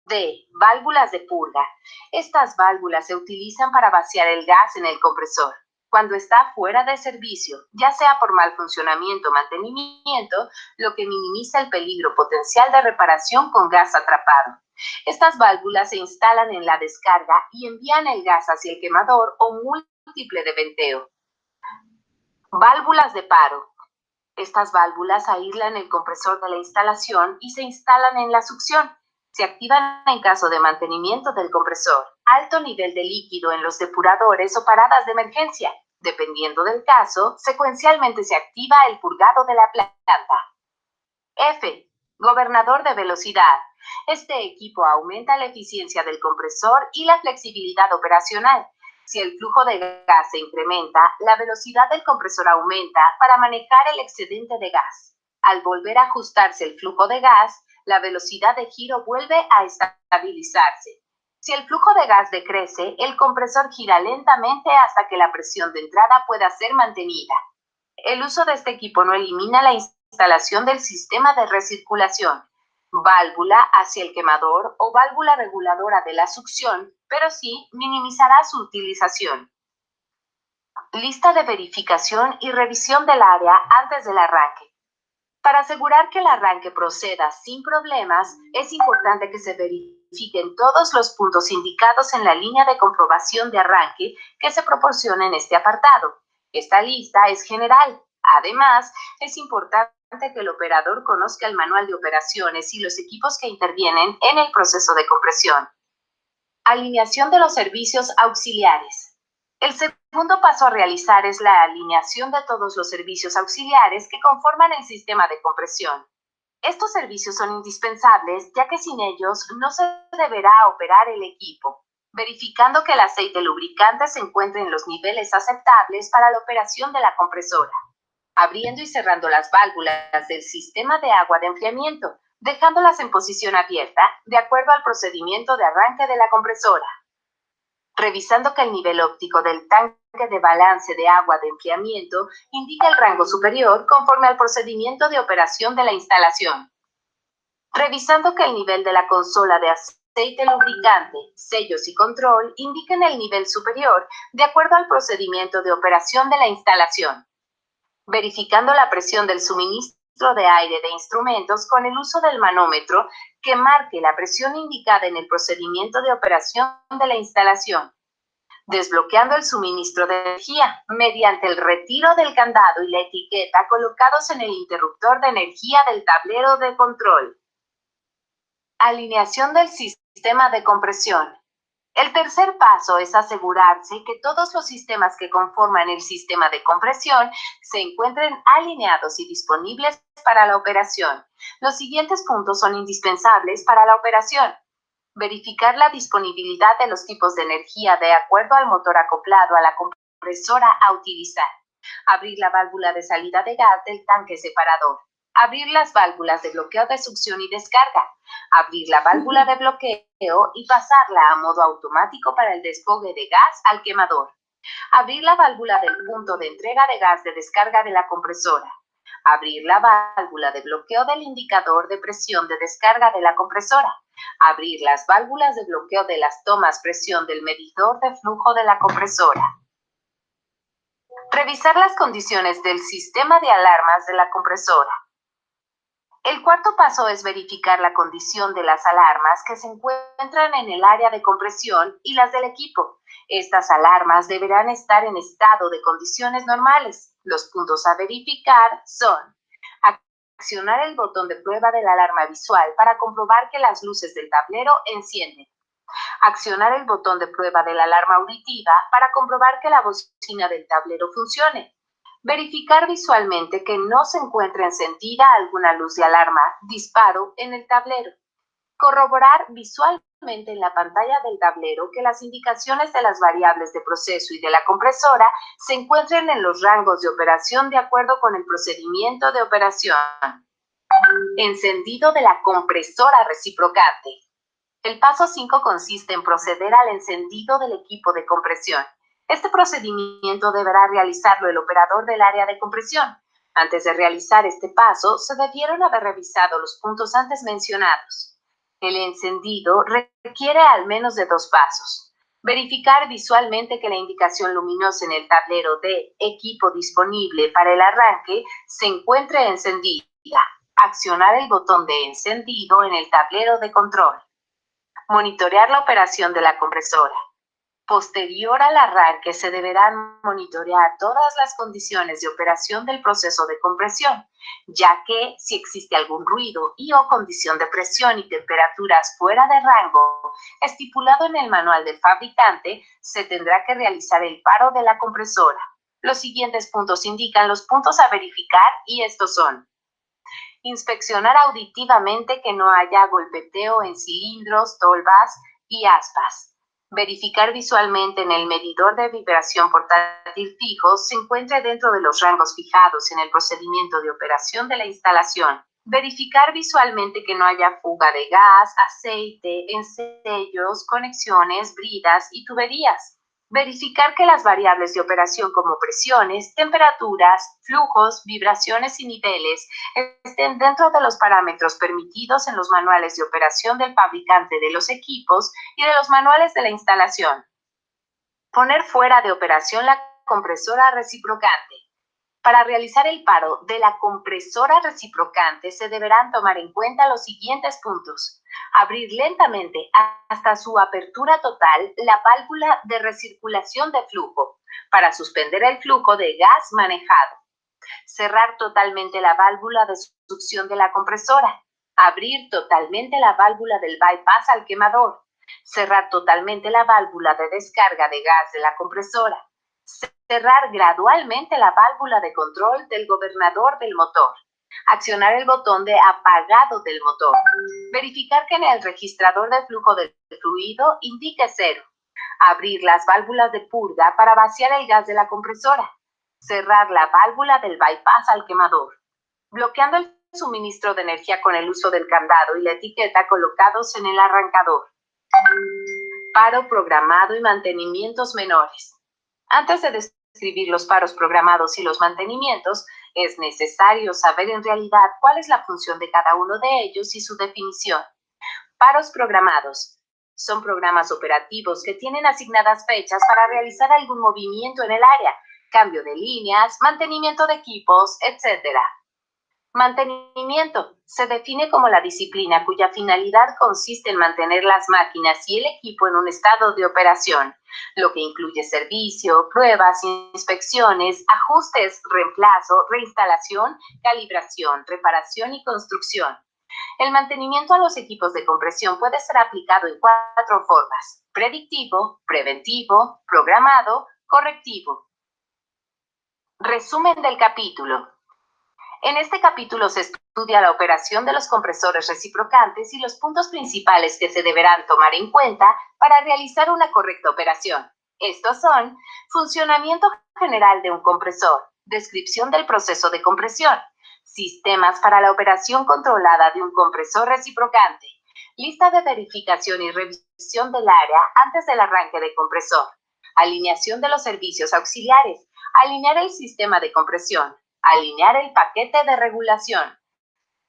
D. Válvulas de purga. Estas válvulas se utilizan para vaciar el gas en el compresor cuando está fuera de servicio, ya sea por mal funcionamiento o mantenimiento, lo que minimiza el peligro potencial de reparación con gas atrapado. Estas válvulas se instalan en la descarga y envían el gas hacia el quemador o múltiple de venteo. Válvulas de paro. Estas válvulas aíslan el compresor de la instalación y se instalan en la succión. Se activan en caso de mantenimiento del compresor, alto nivel de líquido en los depuradores o paradas de emergencia. Dependiendo del caso, secuencialmente se activa el purgado de la planta. F. Gobernador de velocidad. Este equipo aumenta la eficiencia del compresor y la flexibilidad operacional. Si el flujo de gas se incrementa, la velocidad del compresor aumenta para manejar el excedente de gas. Al volver a ajustarse el flujo de gas, la velocidad de giro vuelve a estabilizarse. Si el flujo de gas decrece, el compresor gira lentamente hasta que la presión de entrada pueda ser mantenida. El uso de este equipo no elimina la instalación del sistema de recirculación, válvula hacia el quemador o válvula reguladora de la succión, pero sí minimizará su utilización. Lista de verificación y revisión del área antes del arranque. Para asegurar que el arranque proceda sin problemas, es importante que se verifiquen todos los puntos indicados en la línea de comprobación de arranque que se proporciona en este apartado. Esta lista es general. Además, es importante que el operador conozca el manual de operaciones y los equipos que intervienen en el proceso de compresión. Alineación de los servicios auxiliares. El segundo paso a realizar es la alineación de todos los servicios auxiliares que conforman el sistema de compresión. Estos servicios son indispensables, ya que sin ellos no se deberá operar el equipo, verificando que el aceite lubricante se encuentre en los niveles aceptables para la operación de la compresora, abriendo y cerrando las válvulas del sistema de agua de enfriamiento, dejándolas en posición abierta de acuerdo al procedimiento de arranque de la compresora. Revisando que el nivel óptico del tanque de balance de agua de enfriamiento indica el rango superior conforme al procedimiento de operación de la instalación. Revisando que el nivel de la consola de aceite lubricante, sellos y control indiquen el nivel superior de acuerdo al procedimiento de operación de la instalación. Verificando la presión del suministro de aire de instrumentos con el uso del manómetro que marque la presión indicada en el procedimiento de operación de la instalación. Desbloqueando el suministro de energía mediante el retiro del candado y la etiqueta colocados en el interruptor de energía del tablero de control. Alineación del sistema de compresión. El tercer paso es asegurarse que todos los sistemas que conforman el sistema de compresión se encuentren alineados y disponibles para la operación. Los siguientes puntos son indispensables para la operación. Verificar la disponibilidad de los tipos de energía de acuerdo al motor acoplado a la compresora a utilizar. Abrir la válvula de salida de gas del tanque separador. Abrir las válvulas de bloqueo de succión y descarga. Abrir la válvula de bloqueo y pasarla a modo automático para el desfogue de gas al quemador. Abrir la válvula del punto de entrega de gas de descarga de la compresora. Abrir la válvula de bloqueo del indicador de presión de descarga de la compresora. Abrir las válvulas de bloqueo de las tomas presión del medidor de flujo de la compresora. Revisar las condiciones del sistema de alarmas de la compresora. El cuarto paso es verificar la condición de las alarmas que se encuentran en el área de compresión y las del equipo. Estas alarmas deberán estar en estado de condiciones normales. Los puntos a verificar son: accionar el botón de prueba de la alarma visual para comprobar que las luces del tablero encienden. Accionar el botón de prueba de la alarma auditiva para comprobar que la bocina del tablero funcione. Verificar visualmente que no se encuentre encendida alguna luz de alarma, disparo en el tablero. Corroborar visualmente en la pantalla del tablero que las indicaciones de las variables de proceso y de la compresora se encuentren en los rangos de operación de acuerdo con el procedimiento de operación. Encendido de la compresora reciprocante. El paso 5 consiste en proceder al encendido del equipo de compresión. Este procedimiento deberá realizarlo el operador del área de compresión. Antes de realizar este paso, se debieron haber revisado los puntos antes mencionados. El encendido requiere al menos de 2 pasos. Verificar visualmente que la indicación luminosa en el tablero de equipo disponible para el arranque se encuentre encendida. Accionar el botón de encendido en el tablero de control. Monitorear la operación de la compresora. Posterior al arranque se deberán monitorear todas las condiciones de operación del proceso de compresión, ya que si existe algún ruido y o condición de presión y temperaturas fuera de rango estipulado en el manual del fabricante, se tendrá que realizar el paro de la compresora. Los siguientes puntos indican los puntos a verificar y estos son: inspeccionar auditivamente que no haya golpeteo en cilindros, tolvas y aspas. Verificar visualmente en el medidor de vibración portátil fijo se encuentre dentro de los rangos fijados en el procedimiento de operación de la instalación. Verificar visualmente que no haya fuga de gas, aceite en sellos, conexiones, bridas y tuberías. Verificar que las variables de operación como presiones, temperaturas, flujos, vibraciones y niveles estén dentro de los parámetros permitidos en los manuales de operación del fabricante de los equipos y de los manuales de la instalación. Poner fuera de operación la compresora reciprocante. Para realizar el paro de la compresora reciprocante se deberán tomar en cuenta los siguientes puntos: abrir lentamente hasta su apertura total la válvula de recirculación de flujo para suspender el flujo de gas manejado. Cerrar totalmente la válvula de succión de la compresora. Abrir totalmente la válvula del bypass al quemador. Cerrar totalmente la válvula de descarga de gas de la compresora. Cerrar gradualmente la válvula de control del gobernador del motor. Accionar el botón de apagado del motor. Verificar que en el registrador de flujo del fluido indique 0. Abrir las válvulas de purga para vaciar el gas de la compresora. Cerrar la válvula del bypass al quemador. Bloqueando el suministro de energía con el uso del candado y la etiqueta colocados en el arrancador. Paro programado y mantenimientos menores. Antes de describir los paros programados y los mantenimientos, es necesario saber en realidad cuál es la función de cada uno de ellos y su definición. Paros programados. Son programas operativos que tienen asignadas fechas para realizar algún movimiento en el área, cambio de líneas, mantenimiento de equipos, etc. Mantenimiento se define como la disciplina cuya finalidad consiste en mantener las máquinas y el equipo en un estado de operación, lo que incluye servicio, pruebas, inspecciones, ajustes, reemplazo, reinstalación, calibración, reparación y construcción. El mantenimiento a los equipos de compresión puede ser aplicado en 4 formas: predictivo, preventivo, programado, correctivo. Resumen del capítulo. En este capítulo se estudia la operación de los compresores reciprocantes y los puntos principales que se deberán tomar en cuenta para realizar una correcta operación. Estos son: funcionamiento general de un compresor, descripción del proceso de compresión, sistemas para la operación controlada de un compresor reciprocante, lista de verificación y revisión del área antes del arranque de compresor, alineación de los servicios auxiliares, alinear el sistema de compresión, alinear el paquete de regulación.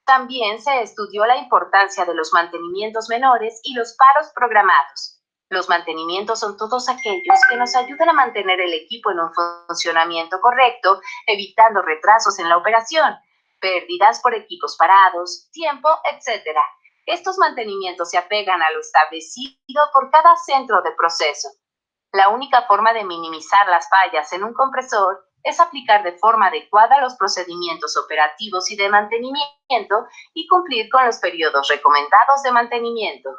También se estudió la importancia de los mantenimientos menores y los paros programados. Los mantenimientos son todos aquellos que nos ayudan a mantener el equipo en un funcionamiento correcto, evitando retrasos en la operación, pérdidas por equipos parados, tiempo, etc. Estos mantenimientos se apegan a lo establecido por cada centro de proceso. La única forma de minimizar las fallas en un compresor es aplicar de forma adecuada los procedimientos operativos y de mantenimiento y cumplir con los periodos recomendados de mantenimiento.